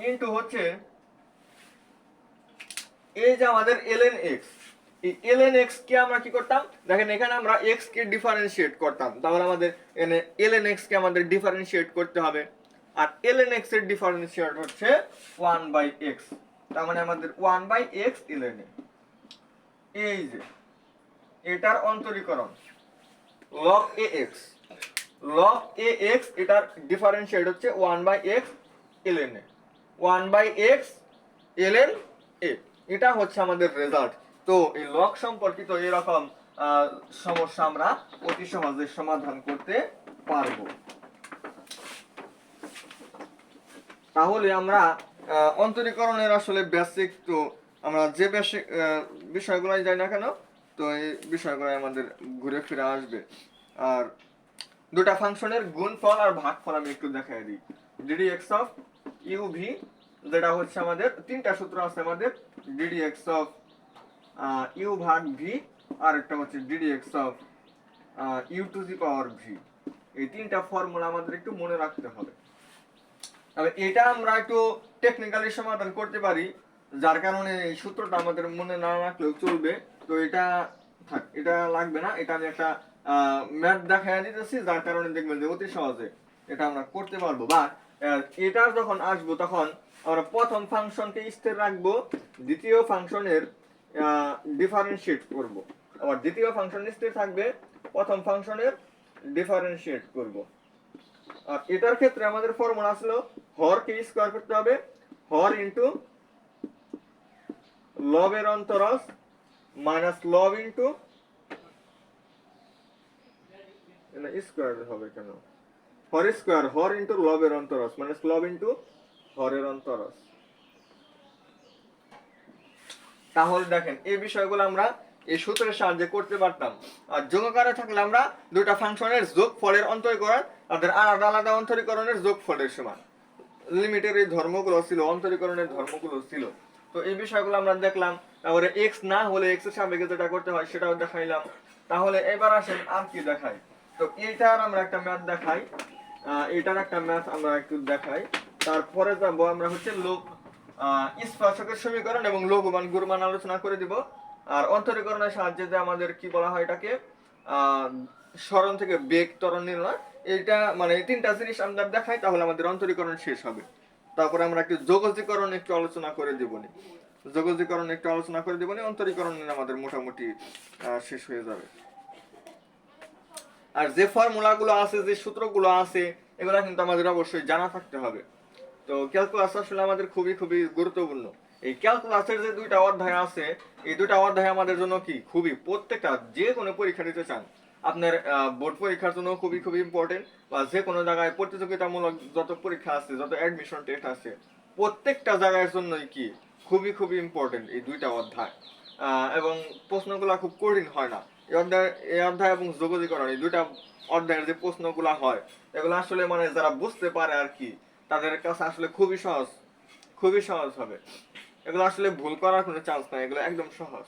A: ইনটু হচ্ছে এই যে আমাদের ln x, এই ln x কে আমরা কি করতাম, দেখেন এখানে আমরা x কে ডিফারেন্সিয়েট করতাম, তাহলে আমাদের এখানে ln x কে আমাদের ডিফারেন্সিয়েট করতে হবে। আর ln x এর ডিফারেন্সিয়েট হচ্ছে 1/x, তার মানে আমাদের 1/x ln a। এই যে এটার অন্তরীকরণ log ax, log ax এটার ডিফারেন্সিয়েট হচ্ছে 1/x ln a, 1/x ln a, এটা হচ্ছে আমাদের রেজাল্ট। তো এই লগ সম্পর্কিত এরকম সমস্যা আমরা অতি সহজে সমাধান করতে পারবো। তাহলে আমরা অন্তরীকরণের আসলে বেসিক তো আমরা যে বেসিক বিষয়গুলোই যাই না কেন, তো এই বিষয়গুলো আমাদের ঘুরে ফিরে আসবে। আর দুটা ফাংশনের গুণফল আর ভাগফল আমি একটু দেখাই দিই। D d x of u v, যেটা হচ্ছে আমাদের তিনটা সূত্র আছে আমাদের, ডিডি এক্স অফ ইউ ভাগ ভি, আর একটা হচ্ছে d d x of u to the power v. এই তিনটা ফর্মুলা আমাদের একটু মনে রাখতে হবে। তবে এটা আমরা একটু টেকনিক্যালি সমাধান করতে পারি, যার কারণে এই সূত্রটা আমাদের মনে না রাখলেও চলবে। তো এটা থাক, এটা লাগবে না। এটা আমি একটা ম্যাথ দেখাই দিতেছি, যার কারণে দেখবেন যে অতি সহজে এটা আমরা করতে পারবো। বা এটা যখন আসবো তখন আমরা প্রথম ফাংশনকে স্থির রাখবো, দ্বিতীয় ফাংশনের ডিফারেন্সিয়েট করব। আবার দ্বিতীয় ফাংশন স্থির থাকবে, প্রথম ফাংশনের ডিফারেন্সিয়েট করব। আর এটার ক্ষেত্রে আমাদের ফর্মুলা আসলো হরকে স্কয়ার করতে হবে, হর ইনটু লবের অন্তরস মাইনাস লব ইনটু স্কয়ার হবে কেন, হর স্কয়ার, হর ইনটু লবের অন্তরস মাইনাস লব ইনটু হরের অন্তরস। তাহলে দেখেন এই বিষয়গুলো আমরা এই সূত্রের সাহায্যে করতে পারতাম। আর যোগাকারে থাকলে আমরা দুইটা ফাংশনের যোগফলের অন্তরীকরণ, তাদের আলাদা আলাদা অন্তরীকরণের যোগফলের সমান। লিমিটের এই ধর্মগুলো ছিল, অন্তরীকরণের ধর্মগুলো ছিল। তো এই বিষয়গুলো আমরা দেখলাম। তারপরে এক্স না হলে এক্স এর সাপেক্ষে যেটা করতে হয় সেটাও দেখাইলাম। তাহলে এবার আসেন আর কি দেখাই। তো এইটার আমরা একটা ম্যাথ দেখাই, এটার একটা ম্যাথ আমরা একটু দেখাই। তারপরে যাবো আমরা হচ্ছে লোক স্পর্শকের সমীকরণ এবং লঘুমান গুণমান আলোচনা করে দিব। আর অন্তরীকরণের সাহায্যে যে আমাদের কি বলা হয় এটাকে, সরণ থেকে বেগ ত্বরণ নির্ণয়, এইটা মানে তিনটা জিনিস আমরা দেখাই, তাহলে আমাদের অন্তরীকরণ শেষ হবে। তারপরে আমরা একটু যোগজীকরণ একটু আলোচনা করে দেবনি, যোগজীকরণ একটু আলোচনা করে দেবনি, অন্তরীকরণ আমাদের মোটামুটি শেষ হয়ে যাবে। আর যে ফর্মুলাগুলো আছে, যে সূত্রগুলো আছে, এগুলো কিন্তু আমাদের অবশ্যই জানা থাকতে হবে। তো ক্যালকুলাস আসলে আমাদের খুবই খুবই গুরুত্বপূর্ণ। এই ক্যালকুলাসের যে দুইটা অধ্যায় আছে, এই দুইটা অধ্যায় আমাদের জন্য কি খুবই, প্রত্যেকটা যে কোনো পরীক্ষা দিতে চান, আপনার বোর্ড পরীক্ষার জন্য খুবই খুবই ইম্পর্টেন্ট, বা যে কোনো জায়গায় প্রতিযোগিতামূলক যত পরীক্ষা আছে, যত অ্যাডমিশন টেস্ট আছে, প্রত্যেকটা জায়গার জন্যই কি খুবই খুবই ইম্পর্টেন্ট এই দুইটা অধ্যায়। এবং প্রশ্নগুলো খুব কঠিন হয় না। এই অধ্যায় এবং যোগজীকরণ, এই দুইটা অধ্যায়ের যে প্রশ্নগুলো হয়, এগুলো আসলে মানে যারা বুঝতে পারে আর কি, তাদের কাছে আসলে খুবই সহজ, খুবই সহজ হবে। এগুলো আসলে ভুল করার কোনো চান্স নাই, এগুলো একদম সহজ।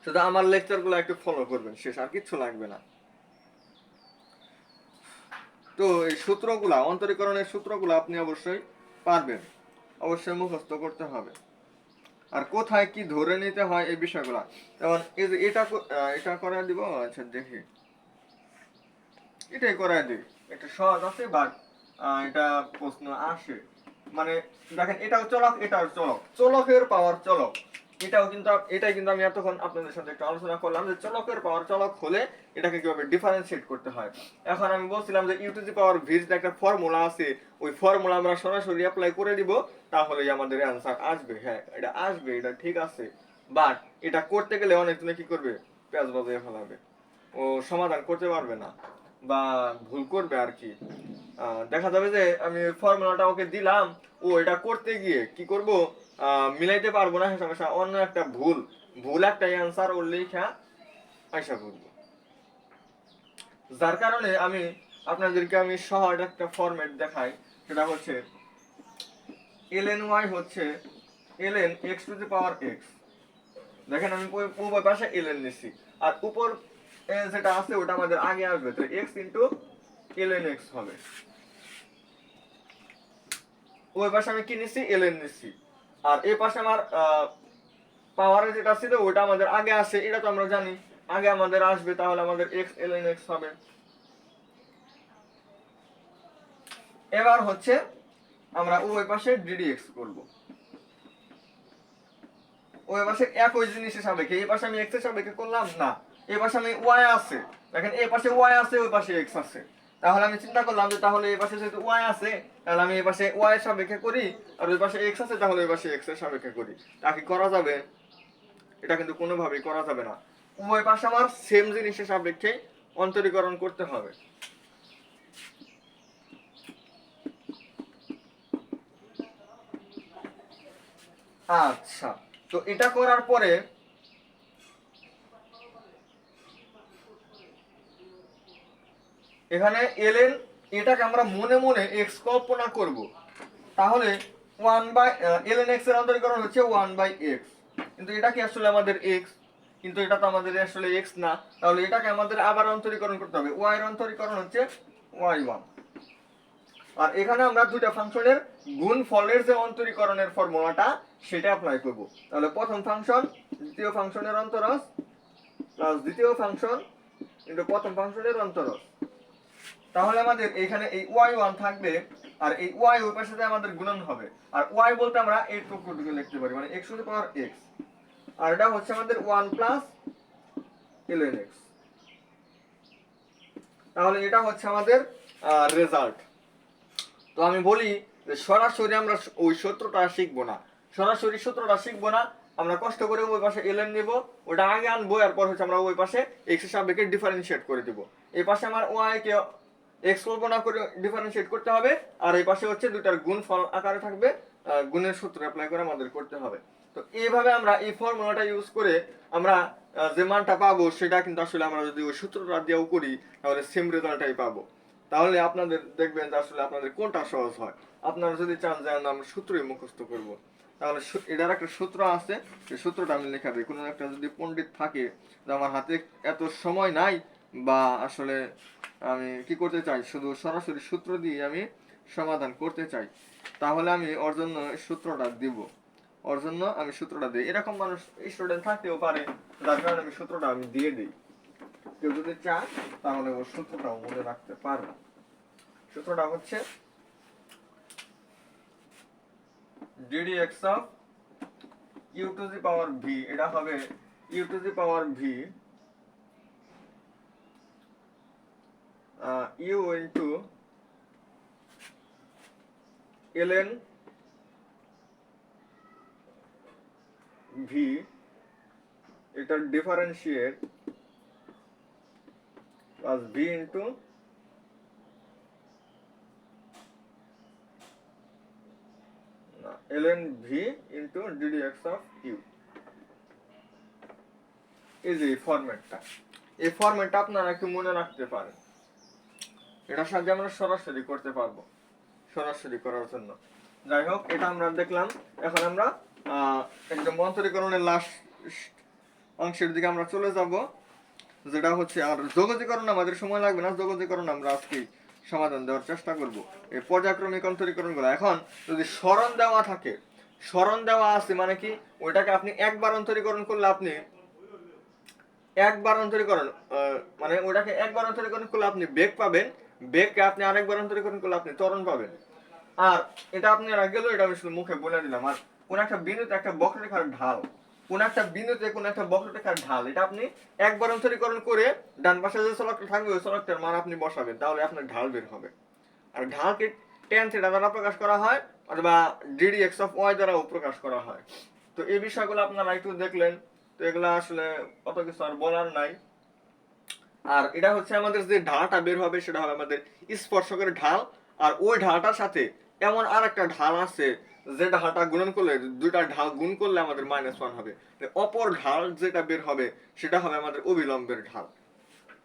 A: শুধু আমার লেকচারগুলো একটু ফলো করবেন, শেষ, আর কিচ্ছু লাগবে না। তো এই সূত্রগুলা, অন্তরীকরণের সূত্রগুলো আপনি অবশ্যই পারবেন, অবশ্যই মুখস্থ করতে হবে। আর কোথায় কি ধরে নিতে হয় এই বিষয়গুলা, যেমন এই যে এটা করাই দিব। আচ্ছা দেখি, এটাই করাই দিই, একটা সহজ আছে, বাট এটা প্রশ্ন আসে। মানে দেখেন, এটাও চলক, এটাও চলক, চলকের পাওয়ার চলক, এটাই কিন্তু আমি এতক্ষণ আপনাদের সাথে একটু আলোচনা করলাম যে চলকের পাওয়ার চলক হলে এটাকে কিভাবে ডিফারেন্সিয়েট করতে হয়। এখন আমি বলছিলাম যে u to the power v যে একটা ফর্মুলা আছে, ওই ফর্মুলা আমরা সরাসরি অ্যাপ্লাই করে দিব, তাহলেই আমাদের অ্যান্সার আসবে। হ্যাঁ, এটা আসবে, এটা ঠিক আছে। বাট এটা করতে গেলে অনেকজনে কি করবে, প্যাঁচ বাজিয়ে ফেলাবে, ও সমাধান করতে পারবে না বা ভুল করবে আর কি। দেখা যাবে যে আমি ফর্মুলাটা ওকে দিলাম, ও এটা করতে গিয়ে কি করব, মিলাইতে পারবো না, সমস্যা অন্য একটা ভুল, ভুল একটা অ্যান্সার ওর লেখা আশা করবো। যার কারণে আমি আপনাদেরকে আমি সহজ একটা ফরম্যাট দেখাই, সেটা হচ্ছে ln y হচ্ছে ln x to the power x। দেখেন আমি উভয় পাশে ln নিছি, আর উপর যেটা আছে ওটা আমাদের আগে আসবে, তো x ইনটু ln x হবে। ওই পাশে আমি কি নিছি, ln নিছি, আর এই পাশে আমার পাওয়ারে যেটা ছিল ওটা আমাদের আগে আসে, এটা তো আমরা জানি আগে আমাদের আসবে, তাহলে আমাদের x ln x হবে। এবার হচ্ছে আমরা ওই পাশে ddx করব, ওই পাশে একই জিনিসের সাপেক্ষে। এই পাশে আমি x এর সাপেক্ষে করলাম না, এই পাশে আমি y আছে, দেখেন এই পাশে y আছে, ওই পাশে x আছে। তাহলে আমি চিন্তা করলাম যে তাহলে এই পাশে যেহেতু y আছে, তাহলে আমি এই পাশে y এর সাপেক্ষে করি, আর ওই পাশে x আছে, তাহলে ওই পাশে x এর সাপেক্ষে করি। তা কি করা যাবে? এটা কিন্তু কোনোভাবেই করা যাবে না। উভয় পাশে আমার সেম জিনিসের সাপেক্ষে অন্তরীকরণ করতে হবে। আচ্ছা, তো এটা করার পরে এখানে এলএন, এটাকে আমরা মনে মনে এক্স কল্পনা করব। তাহলে ওয়ান বাই এলএন এক্স এর অন্তরীকরণ হচ্ছে ওয়ান বাই এক্স, কিন্তু এটা কি আসলে আমাদের এক্স? কিন্তু এটা তো আমাদের আসলে এক্স না। তাহলে এটাকে আমাদের আবার অন্তরীকরণ করতে হবে। ওয়াই এর অন্তরীকরণ হচ্ছে ওয়াই ওয়ান। আর এখানে আমরা দুইটা ফাংশনের গুণফলের যে অন্তরীকরণের ফর্মুলাটা সেটা অ্যাপ্লাই করব। তাহলে প্রথম ফাংশন দ্বিতীয় ফাংশনের অন্তরজ প্লাস দ্বিতীয় ফাংশন ইনটু প্রথম ফাংশনের অন্তরজ। তাহলে আমাদের এখানে এই y1 থাকবে, আর এই y ওই পাশে আমাদের গুণন হবে। আর y বলতে আমরা এই টুকুটুকু লিখতে পারি, মানে x to the power x। আর এটা হচ্ছে আমাদের 1 প্লাস ln x। তাহলে এটা হচ্ছে আমাদের রেজাল্ট। তো আমি বলি যে সরাসরি আমরা ওই সূত্রটা শিখবো না, সরাসরি সূত্রটা শিখবো না, আমরা কষ্ট করে ওই পাশে ln নিব, ওটা আগে আনবো, এরপর হচ্ছে আমরা ওই পাশে x এর সাপেক্ষে ডিফারেন্সিয়েট করে দিব। এই পাশে আমার y কে এক্স কল্পনা করে ডিফারেন্সিয়েট করতে হবে, আর এই পাশে হচ্ছে দুইটার গুণফল আকারে থাকবে, গুণের সূত্র অ্যাপ্লাই করে আমাদের করতে হবে। তো এইভাবে আমরা এই ফর্মুলাটা ইউজ করে আমরা যে মানটা পাবো সেটা কিন্তু আসলে আমরা যদি ওই সূত্রটা দিয়েও করি তাহলে সেম রেজাল্টটাই পাবো। তাহলে আপনাদের দেখবেন যে আসলে আপনাদের কোনটা সহজ হয়। আপনারা যদি চান যে আমরা সূত্রই মুখস্থ করব, তাহলে এটার একটা সূত্র আছে, সেই সূত্রটা আমি লেখা দিই। কোনো একটা যদি পণ্ডিত থাকে যে আমার হাতে এত সময় নাই, বা আসলে আমি কি করতে চাই, শুধু সরাসরি সূত্র দিয়ে আমি সমাধান করতে চাই, তাহলে আমি ওর জন্য সূত্রটা দিব, ওর জন্য আমি সূত্রটা দিই। এরকম মানুষ স্টুডেন্ট থাকতেও পারে, যার কারণে আমি সূত্রটা আমি দিয়ে দিই। কেউ যদি চায় তাহলে ওর সূত্রটাও মনে রাখতে পারবে। সূত্রটা হচ্ছে ddx of u to the power v, এটা হবে u to the power v u into ln v, এটার differentiate plus v into ln v into ddx of u। এই যে ফরম্যাটটা, এই ফরম্যাটটা আপনারা একটু মনে রাখতে পারেন। এটার সাহায্যে আমরা সরাসরি করতে পারবো, সরাসরি করার জন্য। যাই হোক, এটা আমরা দেখলাম। এখন আমরা একদম অন্তরীকরণের লাস্ট অংশের দিকে আমরা চলে যাব, যেটা হচ্ছে, আর যোগজীকরণ আমাদের সময় লাগবে না, যোগজীকরণ আমরা আজকেই সমাধান দেওয়ার চেষ্টা করব। এই পর্যায়ক্রমিক অন্তরীকরণগুলো এখন যদি সরণ দেওয়া থাকে, সরণ দেওয়া আছে মানে কি, ওইটাকে আপনি একবার অন্তরীকরণ করলে আপনি একবার অন্তরীকরণ মানে ওটাকে একবার অন্তরীকরণ করলে আপনি বেগ পাবেন, বেগকে আপনি আরেকবার অন্তরীকরণ করলে আপনি ত্বরণ পাবেন। আর এটা আপনারা গেল, এটা আমি শুধু মুখে বলে দিলাম। আর কোন একটা বিন্দুতে একটা বক্ররেখার ঢাল, কোন একটা বিন্দুতে কোন একটা বক্ররেখার ঢাল, এটা আপনি একবার অন্তরীকরণ করে ডান পাশে যে চলকটা থাকবে ওই চলকটার মান আপনি বসাবেন, তাহলে আপনার ঢাল বের হবে। আর ঢালকে tan থিটা দ্বারা প্রকাশ করা হয়, অথবা ddx of y দ্বারাও প্রকাশ করা হয়। তো এই বিষয়গুলো আপনারা একটু দেখলেন। তো এগুলো আসলে অত কিছু আর বলার নাই। আর এটা হচ্ছে আমাদের যে ঢালটা বের হবে সেটা হবে আমাদের স্পর্শকের ঢাল। আর ওই ঢালটার সাথে এমন আর একটা ঢাল আছে যে ঢালটা গুণন করলে, দুইটা ঢাল গুণ করলে আমাদের -1 হবে। অপর ঢাল যেটা বের হবে সেটা হবে আমাদের অবিলম্বের ঢাল।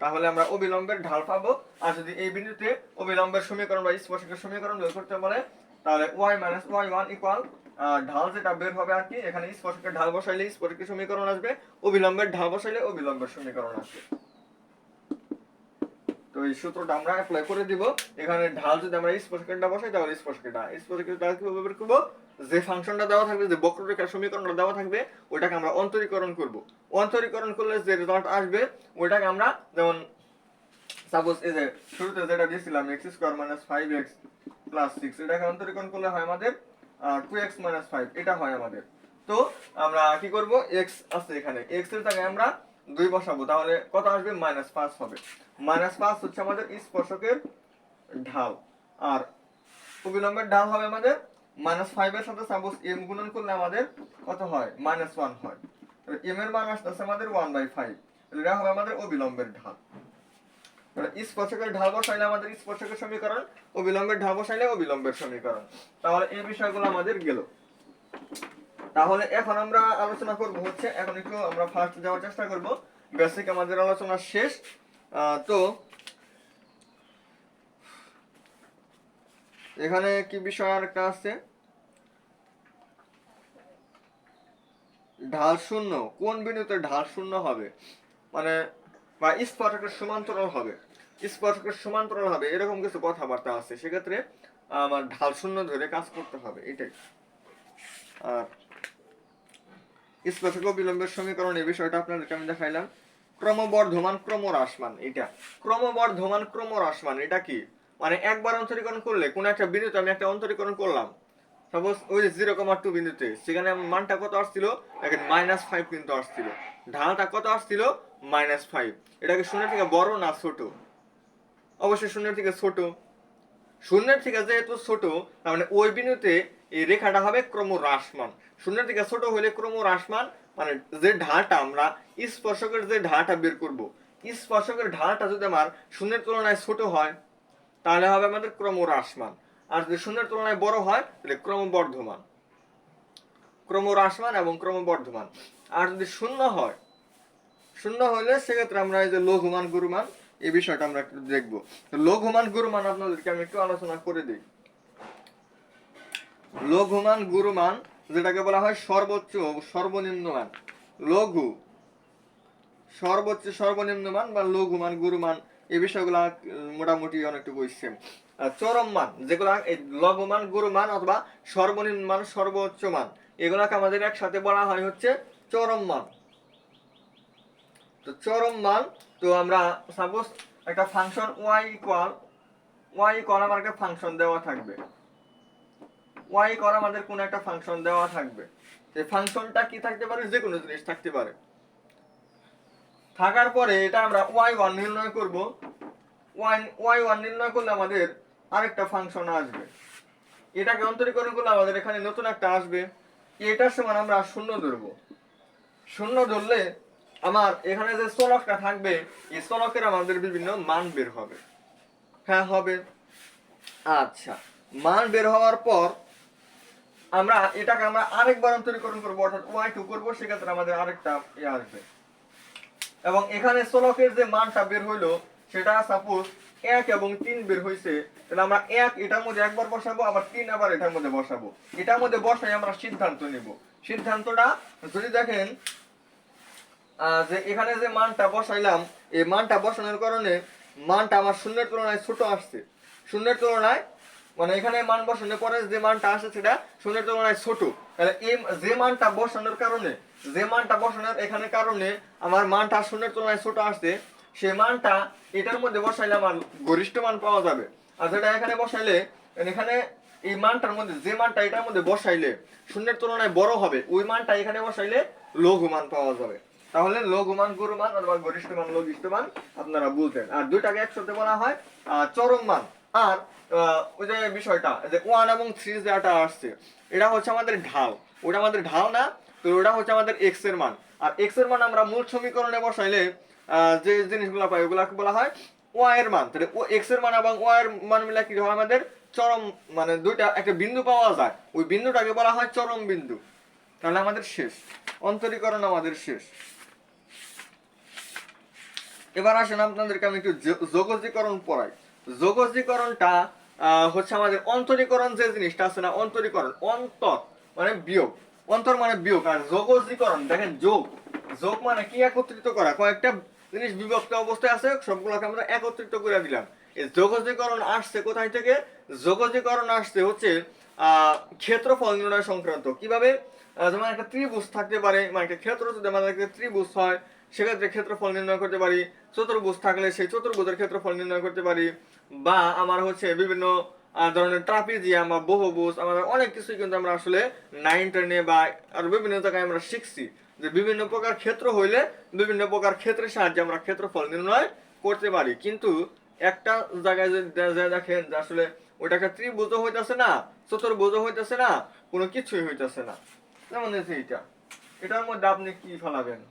A: তাহলে আমরা অবিলম্বের ঢাল পাবো। আর যদি এই বিন্দুতে অবিলম্বের সমীকরণ বা স্পর্শকের সমীকরণ বের করতে বলে, তাহলে y - y1 ইকুয়াল ঢাল যেটা বের হবে আর কি, এখানে স্পর্শকের ঢাল বসাইলে স্পর্শকের সমীকরণ আসবে, অবিলম্বের ঢাল বসাইলে অবিলম্বের সমীকরণ আসবে। তো এই সূত্রটা আমরা অ্যাপ্লাই করে দিব। এখানে ঢাল যদি আমরা স্পর্শকেরটা বসাই তাহলে স্পর্শকেরটা কিভাবে বের করব, যে ফাংশনটা দেওয়া থাকবে, যে বক্ররেখার সমীকরণটা দেওয়া থাকবে ওটাকে আমরা অন্তরীকরণ করব। অন্তরীকরণ করলে যে রেজাল্ট আসবে ওটাকে আমরা, যেমন সাপোজ এই যে শুরুতে যেটা দিয়েছিলাম x² - 5x + 6, এটাকে অন্তরীকরণ করলে হয় আমাদের 2x - 5, এটা হয় আমাদের। তো আমরা কি করব, x আছে এখানে, x এর জায়গায় আমরা 2 বসাবো, তাহলে কত আসবে, -5 হবে। -5 হচ্ছে আমাদের স্পর্শকের ঢাল। আর অবিলম্বের ঢাল হবে আমাদের -5 এর সাথে সাপোজ m গুণন করলে আমাদের কত হয়, -1 হয়। তাহলে m এর মান আসছে আমাদের 1/5, এটা হবে আমাদের অবিলম্বের ঢাল। স্পর্শকের ঢাল বসাইলে আমাদের স্পর্শকের সমীকরণ, অবিলম্বের ঢাল বসাইলে অবিলম্বের সমীকরণ। তাহলে এই বিষয়গুলো আমাদের গেল। তাহলে এখন আমরা আলোচনা করব হচ্ছে, এখন একটু আমরা ফার্স্ট যাওয়ার চেষ্টা করব। বেসিক আমাদের আলোচনা শেষ। তো এখানে কি বিষয় আর একটা আছে, ঢাল শূন্য। কোন বিন্দুতে ঢাল শূন্য হবে, মানে বা স্পর্শকের সমান্তরাল হবে, স্পর্শকের সমান্তরাল হবে, এরকম কিছু কথাবার্তা আছে। সেক্ষেত্রে আমার ঢাল শূন্য ধরে কাজ করতে হবে, এটাই। আর স্পর্শক ও বিলম্বের সমীকরণ, এই বিষয়টা আপনাদেরকে আমি দেখাইলাম। ক্রমবর্ধমান ক্রমহ্রাসমান, এটা ক্রমবর্ধমান ক্রমহ্রাসমান এটা কি, মানে একবার অন্তরীকরণ করলে কোন একটা বিন্দুতে আমি একটা অন্তরীকরণ করলাম, সাপোজ ওই 0,2 বিন্দুতে, সেখানে মানটা কত আসছিল, দেখেন -5 কিন্তু আসছিল, ঢালটা কত আসছিল, -5। এটাকে শূন্যের থেকে বড় না ছোট, অবশ্যই শূন্যের থেকে ছোট। শূন্যের থেকে যেহেতু ছোট, তার মানে ওই বিন্দুতে এই রেখাটা হবে ক্রমহ্রাসমান। শূন্যের থেকে ছোট হলে ক্রমহ্রাসমান, মানে যে ঢালটা আমরা স্পর্শকের যে ঢালটা বের করব, স্পর্শকের ঢালটা যদি আমার শূন্যের তুলনায় ছোট হয় তাহলে হবে আমাদের ক্রমহ্রাসমান, আর যদি শূন্যের তুলনায় বড় হয় তাহলে ক্রমবর্ধমান। ক্রমহ্রাসমান এবং ক্রমবর্ধমান। আর যদি শূন্য হয়, শূন্য হলে সেক্ষেত্রে আমরা এই যে লঘুমান গুরুমান, এই বিষয়টা আমরা একটু দেখবো। লঘুমান গুরুমান আপনাদেরকে আমি একটু আলোচনা করে দিই। লঘুমান গুরুমান যেটাকে বলা হয় সর্বোচ্চ সর্বনিম্ন মান, লঘু সর্বোচ্চ সর্বনিম্ন মান বা লঘুমান গুরুমান, এই বিষয়গুলা মোটামুটি অনেকটুকু সেম। চরম মান যেগুলা এই লঘুমান গুরুমান অথবা সর্বনিম্ন মান সর্বোচ্চ মান, এগুলাকে আমাদের একসাথে বলা হয় হচ্ছে চরম মান। তো চরম মান, তো আমরা সাপোজ একটা ফাংশন y ইকুয়াল আমার একটা ফাংশন দেওয়া থাকবে, আমাদের কোন একটা ফাংশন দেওয়া থাকবে। এই ফাংশনটা কি থাকতে পারে, যে কোনো জিনিস থাকতে পারে। থাকার পরে এটা আমরা y1 নির্ণয় করব। y1 নির্ণয় করলে আমাদের আরেকটা ফাংশন আসবে, এটাকে অন্তরীকরণ করলে আমাদের এখানে নতুন একটা আসবে। এটার সমান আমরা শূন্য ধরবো। শূন্য ধরলে আমার এখানে যে চলকটা থাকবে, এই চলকের আমাদের বিভিন্ন মান বের হবে। হ্যাঁ হবে। আচ্ছা, মান বের হওয়ার পর আমরা এটাকে আমরা আরেকবার অন্তরীকরণ করবো, অর্থাৎ y2 করবো, সেক্ষেত্রে আমাদের আরেকটা আসবে। এবং এখানে চলকের যে মানটা বের হইলো সেটা সাপোজ 1 এবং 3 বের হইছে, তাহলে আমরা 1 এটার মধ্যে একবার বসাবো, আবার 3 আবার এটার মধ্যে বসাবো। এটার মধ্যে বসাই আমরা সিদ্ধান্ত নিব। সিদ্ধান্তটা যদি দেখেন যে এখানে যে মানটা বসাইলাম, এই মানটা বসানোর কারণে মানটা আমার শূন্যের তুলনায় ছোট আসছে। শূন্যের তুলনায় মানে এখানে মান বসানোর পরে যে মানটা আসে সেটা শূন্যের তুলনায় ছোট, তাহলে এই যে মানটা বসানোর কারণে, যে মানটা বসানোর এখানে কারণে আমার মানটা শূন্যের তুলনায় ছোট আসছে, সেই মানটা এটার মধ্যে বসাইলে আমার গরিষ্ঠ মান পাওয়া যাবে। আর যেটা এখানে বসাইলে, এখানে এই মানটার মধ্যে যে মানটা এটার মধ্যে বসাইলে শূন্যের তুলনায় বড় হবে, ওই মানটা এখানে বসাইলে লঘু মান পাওয়া যাবে। তাহলে লঘুমান গুরুমান অথবা গরিষ্ঠ মান লঘিষ্ঠ মান আপনারা বলতেন। আর দুইটাকে একসাথে বলা হয় চরম মান। আর ওই যে বিষয়টা যে 1 এবং 3 যেটা আসছে, এটা হচ্ছে আমাদের ঢাল, ওটা আমাদের ঢাল না, তো ওটা হচ্ছে আমাদের x এর মান। আর x এর মান আমরা মূল সমীকরণে বসাইলে যে জিনিসগুলো পাই ওগুলাকে বলা হয় y এর মান। তাহলে x এর মান এবং y এর মান মিলে কি হয়, আমাদের চরম মানে দুইটা একটা বিন্দু পাওয়া যায়, ওই বিন্দুটাকে বলা হয় চরম বিন্দু। তাহলে আমাদের শেষ, অন্তরীকরণ আমাদের শেষ। এবার আসেন আপনাদেরকে আমি একটু যোগজীকরণ পড়াই। যোগজীকরণটা হচ্ছে আমাদের অন্তরীকরণ যে জিনিসটা আছে না, অন্তরীকরণ, অন্তর মানে বিয়োগ, অন্তর মানে বিয়োগ, আর যোগজীকরণ দেখেন যোগ, যোগ মানে কি একত্রিত করা, কয়েকটা জিনিস বিভক্ত অবস্থায় আছে সবগুলোকে আমরা একত্রিত করে দিলাম। এই যোগজীকরণ আসছে কোথায় থেকে, যোগজীকরণ আসছে হচ্ছে ক্ষেত্রফল নির্ণয় সংক্রান্ত। কিভাবে, যেমন একটা ত্রিভুজ থাকতে পারে, মানে একটা ক্ষেত্র যদি আমাদের ত্রিভুজ হয় সেক্ষেত্রে ক্ষেত্রফল নির্ণয় করতে পারি, চতুর্ভুজ থাকলে সেই চতুর্ভুজের ক্ষেত্রফল নির্ণয় করতে পারি, বা আমার হচ্ছে বিভিন্ন ধরনের ট্রাপিজিয়াম বা বহুভুজ, আমাদের অনেক কিছুই কিন্তু আমরা আসলে 9-10 বা আর বিভিন্ন জায়গায় আমরা শিখছি যে বিভিন্ন প্রকার ক্ষেত্র হইলে বিভিন্ন প্রকার ক্ষেত্রের সাহায্যে আমরা ক্ষেত্রফল নির্ণয় করতে পারি। কিন্তু একটা জায়গায় যদি দেখেন যে আসলে ওইটা একটা ত্রিভুজ হইতেছে না, চতুর্ভুজ হইতেছে না, কোনো কিছুই হইতেছে না। যেমন এইটা, এটার মধ্যে আপনি কি ফেলাবেন,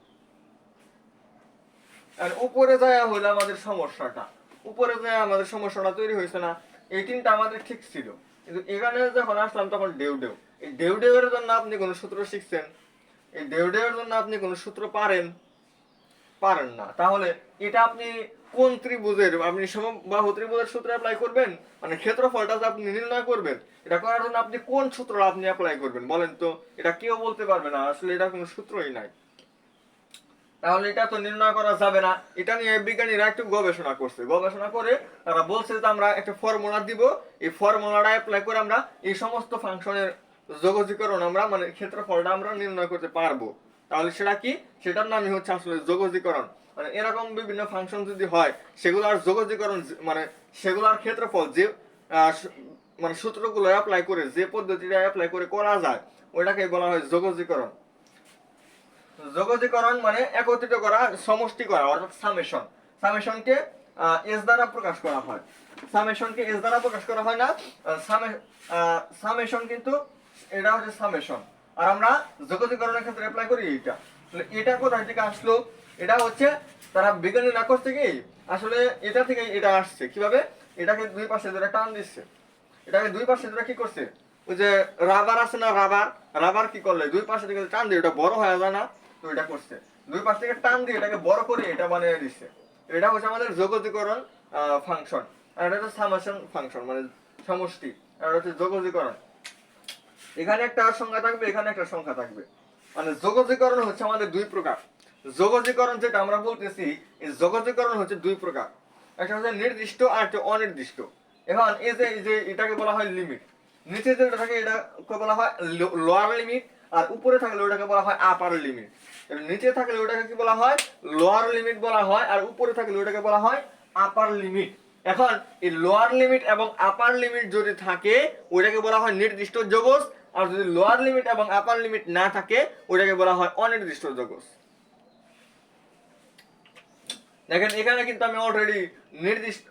A: আর উপরে যায় হইলো আমাদের সমস্যাটা, উপরে যায় আমাদের সমস্যাটা তৈরি হয়েছে না। এই তিনটা আমাদের ঠিক ছিল, কিন্তু এখানে যখন আসলাম তখন ডেউ ডেউ, এই ডেউ ডেউ এর জন্য আপনি কোনো সূত্র শিখছেন? এই ডেউ ডেউ এর জন্য আপনি কোনো সূত্র পারেন না। তাহলে এটা আপনি কোন ত্রিভুজের, আপনি সমবাহু ত্রিভুজের সূত্র অ্যাপ্লাই করবেন? মানে ক্ষেত্রফলটা যে আপনি নির্ণয় করবেন, এটা করার জন্য আপনি কোন সূত্র আপনি অ্যাপ্লাই করবেন বলেন তো? এটা কেউ বলতে পারবে না, আসলে এটা কোনো সূত্রই নাই। তাহলে এটা তো নির্ণয় করা যাবে না। এটা নিয়ে বিজ্ঞানীরা একটু গবেষণা করে তারা বলছে যে আমরা একটা ফর্মুলা দিব, এই ফর্মুলাটা অ্যাপ্লাই করে আমরা এই সমস্ত ফাংশনের যোগজীকরণ আমরা মানে ক্ষেত্রফলটা আমরা নির্ণয় করতে পারবো। তাহলে সেটা কি? সেটার নামই হচ্ছে আসলে যোগজীকরণ। মানে এরকম বিভিন্ন ফাংশন যদি হয়, সেগুলোর যোগজীকরণ মানে সেগুলোর ক্ষেত্রফল যে মানে সূত্রগুলো অ্যাপ্লাই করে, যে পদ্ধতিটা অ্যাপ্লাই করে করা যায়, ওইটাকে বলা হয় যোগজীকরণ। যোগজীকরণ মানে একত্রিত করা, সমষ্টি করা, অর্থাৎ সামেশন। সামেশনকে এস দ্বারা প্রকাশ করা হয়। সামেশনকে এস দ্বারা প্রকাশ করা হয় না, সামেশন কিন্তু এটা হচ্ছে সামেশন। আর আমরা যোগজীকরণের ক্ষেত্রে অ্যাপ্লাই করি এইটা। তাহলে এটা কোথায় থেকে আসলো? এটা হচ্ছে তারা বিজ্ঞানীরা করতে কি আসলে এটা থেকে এটা আসছে কিভাবে? এটাকে দুই পাশে ধরে টান দিচ্ছে, এটাকে দুই পাশে ধরে কি করছে, ওই যে রাবার আছে না, রাবার কি করলে দুই পাশে থেকে টান দিয়ে ওটা বড় হয়ে যায় না, তো এটা করছে দুই পাশ থেকে টান দিয়ে এটাকে বড় করে এটা বানিয়ে দিচ্ছে। এটা হচ্ছে আমাদের যোগজীকরণ ফাংশন। আর এটা হচ্ছে সামেশন ফাংশন, মানে সমষ্টি। আর এটা হচ্ছে যোগজীকরণ। এখানে একটা সংখ্যা থাকবে, এখানে একটা সংখ্যা থাকবে। মানে যোগজীকরণ হচ্ছে আমাদের দুই প্রকার। যোগজীকরণ যেটা আমরা বলতেছি, এই যোগজীকরণ হচ্ছে দুই প্রকার। একটা হচ্ছে নির্দিষ্ট আর একটা অনির্দিষ্ট। এখন এই যে এটাকে বলা হয় লিমিট। নিচে যেটা থাকে এটাকে বলা হয় লোয়ার লিমিট, আর উপরে থাকলে ওটাকে বলা হয় আপার লিমিট। নিচে থাকলে ওটাকে কি বলা হয়? লোয়ার লিমিট বলা হয়, আর উপরে থাকলে ওটাকে বলা হয় আপার লিমিট। এখন এই লোয়ার লিমিট এবং আপার লিমিট যদি থাকে, ওটাকে বলা হয় নির্দিষ্ট যোগজ। আর যদি লোয়ার লিমিট এবং আপার লিমিট না থাকে, ওটাকে বলা হয় অনির্দিষ্ট যোগজ। দেখেন এখানে কিন্তু আমি অলরেডি নির্দিষ্ট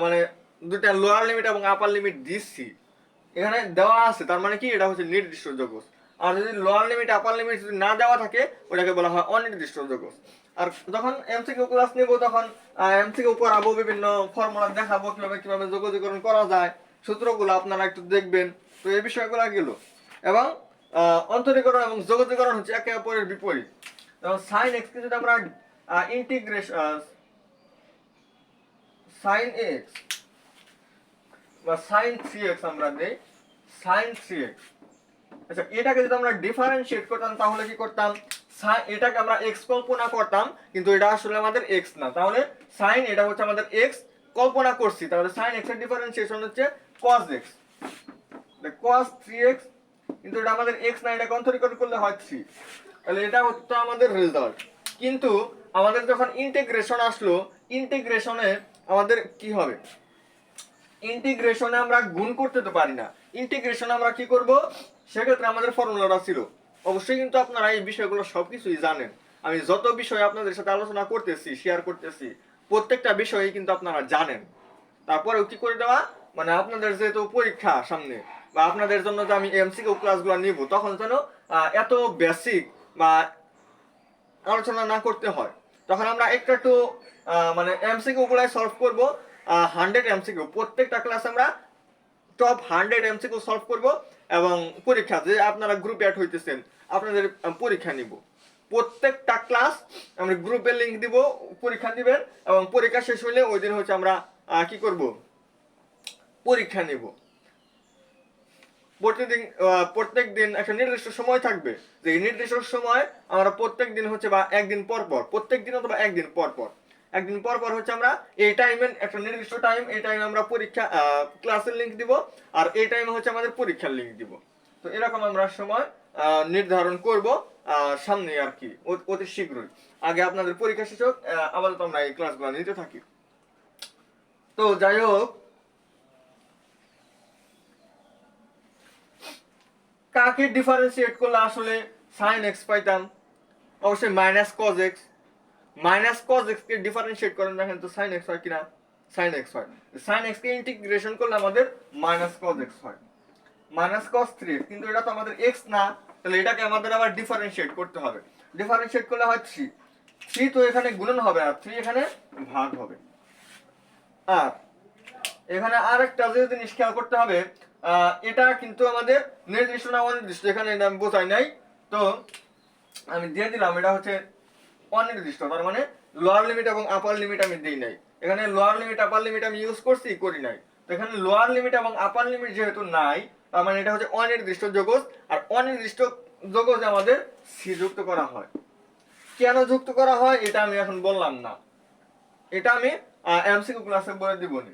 A: মানে দুটা লোয়ার লিমিট এবং আপার লিমিট দিচ্ছি, এখানে দেওয়া আছে, তার মানে কি এটা হচ্ছে নির্দিষ্ট যোগজ। আর যদি লোয়ার লিমিট আপার লিমিট যদি না দেওয়া থাকে, ওটাকে বলা হয় অনির্দিষ্ট যোগজ। আর যখন এমসিকিউ ক্লাস নেব, তখন এমসিকিউ করাবো, বিভিন্ন ফর্মুলা দেখাবো কিভাবে যোগজীকরণ করা যায়, সূত্রগুলো আপনারা একটু দেখবেন। তো এই বিষয়গুলো গেল। এবং অন্তরীকরণ এবং যোগজীকরণ হচ্ছে একে অপরের বিপরীত। যেমন সাইন এক্স কে যদি আমরা ইন্টিগ্রেশন সাইন এক্স বা সাইন 3x আমরা দেই, সাইন 3x। আচ্ছা, এটাকে যদি আমরা ডিফারেন্সিয়েট করতাম তাহলে কি করতাম? এটাকে আমরা x কল্পনা করতাম, কিন্তু এটা আসলে আমাদের x না। তাহলে সাইন এটা হচ্ছে আমাদের x কল্পনা করছি, তাহলে সাইন x এর ডিফারেন্সিয়েশন হচ্ছে cos x। cos 3x, কিন্তু এটা আমাদের x না, এটা অন্তরীকরণ করলে হয় 3। তাহলে এটা হচ্ছে আমাদের রেজাল্ট। কিন্তু আমাদের যখন ইন্টিগ্রেশন আসলো, ইন্টিগ্রেশনে আমাদের কি হবে? ইন্টিগ্রেশনে আমরা গুণ করতে তো পারি না। ইন্টিগ্রেশনে আমরা কি করব? সেক্ষেত্রে আমাদের ফর্মুলাটা ছিল। অবশ্যই কিন্তু আপনারা এই বিষয়গুলো সবকিছুই জানেন। আমি যত বিষয় আপনাদের সাথে আলোচনা করতেছি, শেয়ার করতেছি, প্রত্যেকটা বিষয়ই কিন্তু আপনারা জানেন। তারপরেও কি করে দেওয়া, মানে আপনাদের যেহেতু পরীক্ষা সামনে, বা আপনাদের জন্য যে আমি এমসিকিউ ক্লাসগুলো নিব, তখন যেন এত বেসিক বা আলোচনা না করতে হয়। তখন আমরা একটু মানে এমসিকিউ গুলাই সলভ করব। 100 এমসিকিউ প্রত্যেকটা ক্লাস আমরা টপ 100 এমসিকিউ সলভ করব। এবং পরীক্ষা যে আপনারা গ্রুপে অ্যাড হইতেছেন, আপনাদের পরীক্ষা নিব। প্রত্যেকটা ক্লাস আমরা গ্রুপে লিংক দিব, পরীক্ষা দিবেন, এবং পরীক্ষা শেষ হলে ওই দিন হচ্ছে আমরা কি করব? পরীক্ষা নিব। প্রত্যেক দিন একটা নির্দিষ্ট সময় থাকবে, যে এই নির্দিষ্ট সময় আমরা প্রত্যেক দিন হচ্ছে বা একদিন পর পর, প্রত্যেক দিন অথবা একদিন পর পর হচ্ছে আমরা এই টাইমে একটা নির্দিষ্ট টাইম, এই টাইমে আমরা পরীক্ষা ক্লাসের লিংক দিব, আর এই টাইমে হচ্ছে আমাদের পরীক্ষার লিংক দিব। তো এরকম আমরা সময় নির্ধারণ করব সামনে আর কি, অতি শীঘ্রই। আগে আপনাদের পরীক্ষা শেষ হোক, আপাতত আমরা এই ক্লাসগুলো নিতে থাকি। তো যাই হোক, কাকে ডিফারেন্সিয়েট করলে আসলে sin x পাইতাম? অবশ্যই minus cos x। Minus cos x কে ডিফারেন্সিয়েট করেন, দেখেন তো sin x হয় কিনা? sin x হয়। sin x কে ইন্টিগ্রেশন করলে আমাদের মাইনাস cos x হয়, মাইনাস cos 3x। কিন্তু এটা তো আমাদের x না, তাহলে এটাকে আমাদের আবার ডিফারেন্সিয়েট করতে হবে। ডিফারেন্সিয়েট করলে হয় 3 তো এখানে গুণন হবে, আর 3 এখানে ভাগ হবে। আর এখানে আরেকটা যে জিনিস খেয়াল করতে হবে, এটা কিন্তু আমাদের নির্দিষ্ট না অনির্দিষ্ট, এখানে এটা আমি বোঝাই নাই। তো আমি দিয়ে দিলাম এটা হচ্ছে অনির্দিষ্ট, তার মানে লোয়ার লিমিট এবং আপার লিমিট আমি দিই নাই। এখানে লোয়ার লিমিট আপার লিমিট আমি ইউজ করছি, করি নাই। তো এখানে লোয়ার লিমিট এবং আপার লিমিট যেহেতু নাই, তার মানে এটা হচ্ছে অনির্দিষ্ট যৌগজ। আর অনির্দিষ্ট যৌগজে আমাদের সি যুক্ত করা হয়। কেন যুক্ত করা হয় এটা আমি এখন বললাম না, এটা আমি এমসিকিউ ক্লাসে বলে দিবনি।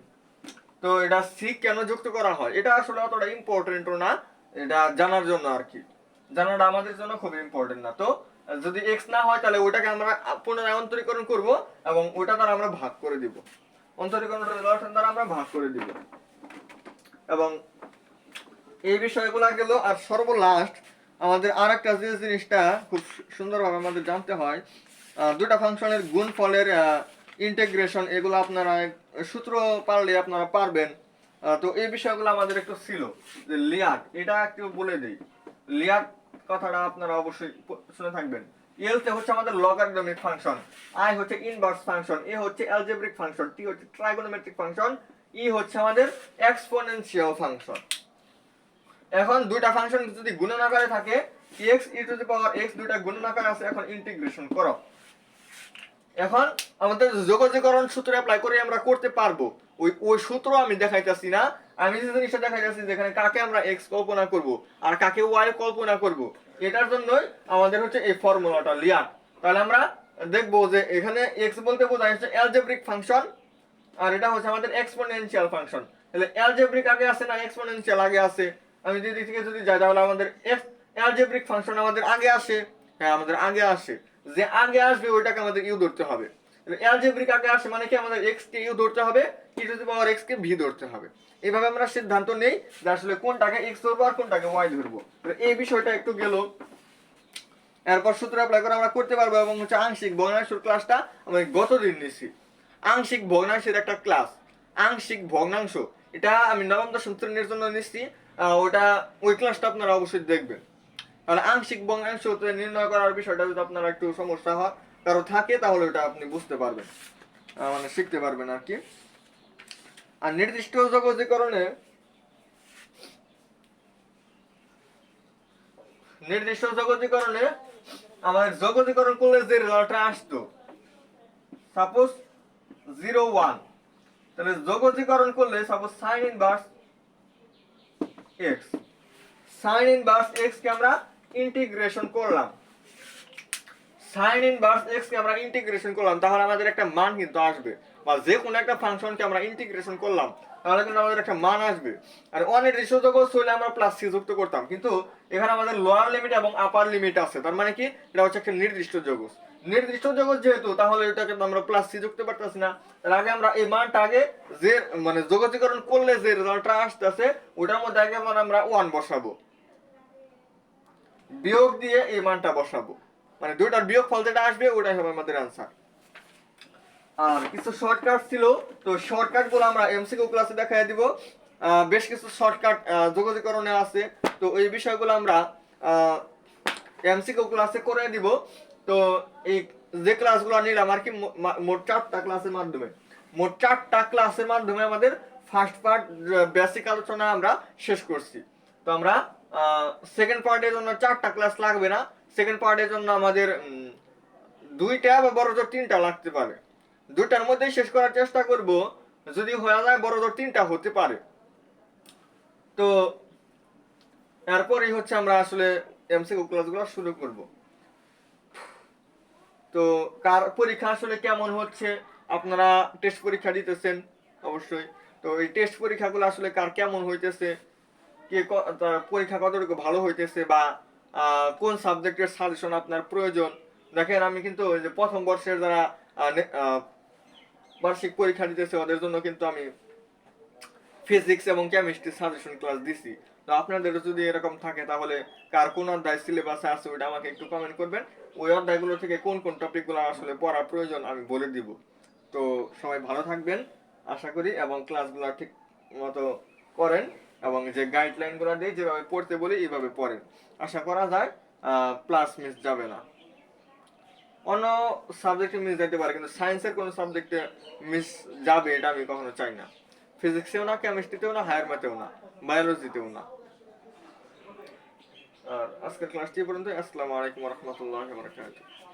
A: তো এটা সি কেন যুক্ত করা হয় এটা আসলে অতটা ইম্পর্টেন্টও না, এটা জানার জন্য আর কি। জানাটা আমাদের জন্য খুব ইম্পর্টেন্ট না। তো যদি এক্স না হয় তাহলে ওটাকে আমরা পুনরায় অন্তরীকরণ করব এবং ওটা দ্বারা আমরা ভাগ করে দিব, অন্তরীকরণটা দ্বারা আমরা ভাগ করে দিব। এবং এই বিষয়গুলো গেল। আর সর্বলাস্ট আমাদের আর একটা যে জিনিসটা খুব সুন্দরভাবে আমাদের জানতে হয়, দুটা ফাংশনের গুণফলের ইন্টিগ্রেশন, এগুলো আপনারা সূত্র পারলে আপনারা পারবেন। তো এই বিষয়গুলো আমাদের একটু ছিল যে লিয়ার, এটা একটু বলে দিই। লিয়ার কথাটা আপনারা অবশ্যই শুনে থাকবেন। এল তে হচ্ছে আমাদের লগারিদমিক ফাংশন, আই হচ্ছে ইনভার্স ফাংশন, এ হচ্ছে অ্যালজেব্রিক ফাংশন, টি হচ্ছে ট্রাইগোনোমেট্রিক ফাংশন, ই হচ্ছে আমাদের এক্সপোনেনশিয়াল ফাংশন। এখন দুইটা ফাংশন যদি গুণন আকারে থাকে, x e two the power x দুইটা গুণন আকারে আছে, এখন ইন্টিগ্রেশন করো। এখন আমাদের যোগজীকরণ সূত্র অ্যাপ্লাই করে আমরা করতে পারবো। ওই সূত্র আমি দেখাইতেছি না, আমি যে জিনিসটা দেখাইতেছি যেখানে কাকে আমরা x কল্পনা করব আর কাকে y কল্পনা করব, এটার জন্যই আমাদের হচ্ছে এই ফর্মুলাটা লিয়ার। তাহলে আমরা দেখবো যে এখানে x বলতে বোঝায় হচ্ছে অ্যালজেব্রিক ফাংশন, আর এটা হচ্ছে আমাদের এক্সপোনেনশিয়াল ফাংশন। তাহলে অ্যালজেব্রিক আগে আছে না এক্সপোনেনশিয়াল আগে আছে? আমি যদি দিক থেকে যদি যাই তাহলে আমাদের অ্যালজেব্রিক ফাংশন আমাদের আগে আসে। হ্যাঁ, আমাদের আগে আসে। যে আগে আসবে ওইটাকে আমাদের ইউ ধরতে হবে। অ্যালজেব্রিক আগে আসে মানে কি আমাদের x কে ইউ ধরতে হবে, e two the power x K V ধরতে হবে। এইভাবে আমরা সিদ্ধান্ত নেই যে আসলে কোনটাকে x ধরবো আর কোনটাকে y ধরবো। এই বিষয়টা একটু গেল। এরপর সূত্র অ্যাপ্লাই করে আমরা করতে পারবো। এবং হচ্ছে আংশিক ভগ্নাংশের ক্লাসটা আমি গতদিন নিছি। আংশিক ভগ্নাংশের একটা ক্লাস, আংশিক ভগ্নাংশ, এটা আমি নবম দশম শ্রেণীর জন্য নিচ্ছি। ওটা ওই ক্লাসটা আপনারা অবশ্যই দেখবেন। তাহলে আংশিক ভগ্নাংশ নির্ণয় করার বিষয়টা যদি আপনারা একটু সমস্যা হয় কারো থাকে তাহলে ওটা আপনি বুঝতে পারবেন, মানে শিখতে পারবেন আর কি। আর নির্দিষ্ট যোগজীকরণে আমাদের যোগজীকরণ করলে যে রেজাল্টটা আসতো, সাপোজ 0 1, তাহলে যোগজীকরণ করলে suppose sine inverse x, sine inverse x কে আমরা ইন্টিগ্রেশন করলাম, সাইন ইনভার্স এক্স কে আমরা ইন্টিগ্রেশন করলাম, তাহলে আমাদের একটা মান কিন্তু আসবে। বা যে কোনো একটা ফাংশনকে আমরা ইন্টিগ্রেশন করলাম তাহলে কিন্তু আমাদের একটা মান আসবে। আর অনির্দিষ্ট যৌগজ হলে আমরা প্লাস সি যুক্ত করতাম, কিন্তু এখানে আমাদের লোয়ার লিমিট এবং আপার লিমিট আছে, তার মানে কি এটা হচ্ছে একটা নির্দিষ্ট যৌগজ। নির্দিষ্ট যৌগজ যেহেতু, তাহলে এটাকে আমরা প্লাস সি যুক্ত করতেছি না। তার আগে আমরা এই মানটা আগে যে মানে যোগজীকরণ করলে যে রেজাল্টটা আসতেছে ওটার মধ্যে আগে আমরা 1 বসাবো, বিয়োগ দিয়ে এই মানটা বসাবো, মানে দুইটার বিয়োগ ফল যেটা আসবে ওটাই হবে আমাদের आंसर। আর কিছু শর্টকাট ছিল, তো শর্টকাট গুলো আমরা এমসিকিউ ক্লাসে দেখাই দিব। বেশ কিছু শর্টকাট যোগজীকরণে আছে, তো এই বিষয়গুলো আমরা এমসিকিউ ক্লাসে করে দিব। তো এই যে ক্লাসগুলো নিলাম আর কি, মোট 4টা ক্লাসের মাধ্যমে, মোট 4টা ক্লাসের মাধ্যমে আমাদের ফার্স্ট পার্ট বেসিক আলোচনা আমরা শেষ করছি। তো আমরা সেকেন্ড পার্টের জন্য 4টা ক্লাস লাগবে না, সেকেন্ড পার্টের জন্য আমাদের 2টা বা বড়জোর 3টা লাগতে পারে। 2টার মধ্যেই শেষ করার চেষ্টা করব, যদি হয়ে যায় বড়জোর 3টা হতে পারে। তো এরপরই হচ্ছে আমরা আসলে এমসিকিউ ক্লাসগুলো শুরু করব। তো কার পরীক্ষা আসলে কেমন হচ্ছে, আপনারা টেস্ট পরীক্ষা দিতেছেন অবশ্যই। তো এই টেস্ট পরীক্ষাগুলো আসলে কার কেমন হইতেছে, কে পরীক্ষা কতটুকু ভালো হইতেছে, বা কোন সাবজেক্টের সাজেশন আপনার প্রয়োজন। দেখেন আমি কিন্তু ওই যে প্রথম বর্ষের যারা বার্ষিক পরীক্ষা দিতেছে ওদের জন্য কিন্তু আমি ফিজিক্স এবং কেমিস্ট্রি সাজেশন ক্লাস দিছি। তো আপনাদের যদি এরকম থাকে তাহলে কার কোন অধ্যায় সিলেবাসে আছে ওটা আমাকে একটু কমেন্ট করবেন। ওই অধ্যায়গুলো থেকে কোন কোন টপিকগুলো আসলে পড়া প্রয়োজন আমি বলে দিব। তো সবাই ভালো থাকবেন আশা করি, এবং ক্লাসগুলো ঠিক মতো করেন, এবং যে গাইডলাইনগুলো দিই যেভাবে পড়তে বলি এইভাবে পড়েন। আশা করা যায় প্লাস মিস যাবে না। অন্য সাবজেক্টে মিস যেতে পারে, কিন্তু সায়েন্সের কোনো সাবজেক্টে মিস যাবে এটা আমি কখনো চাই না। ফিজিক্সেও না, কেমিস্ট্রিতেও না, হায়ার ম্যাথেও না, বায়োলজিতেও না। আর আজকের ক্লাসটি এই পর্যন্ত। আসসালামু আলাইকুম ওয়া রাহমাতুল্লাহি ওয়া বারাকাতুহু।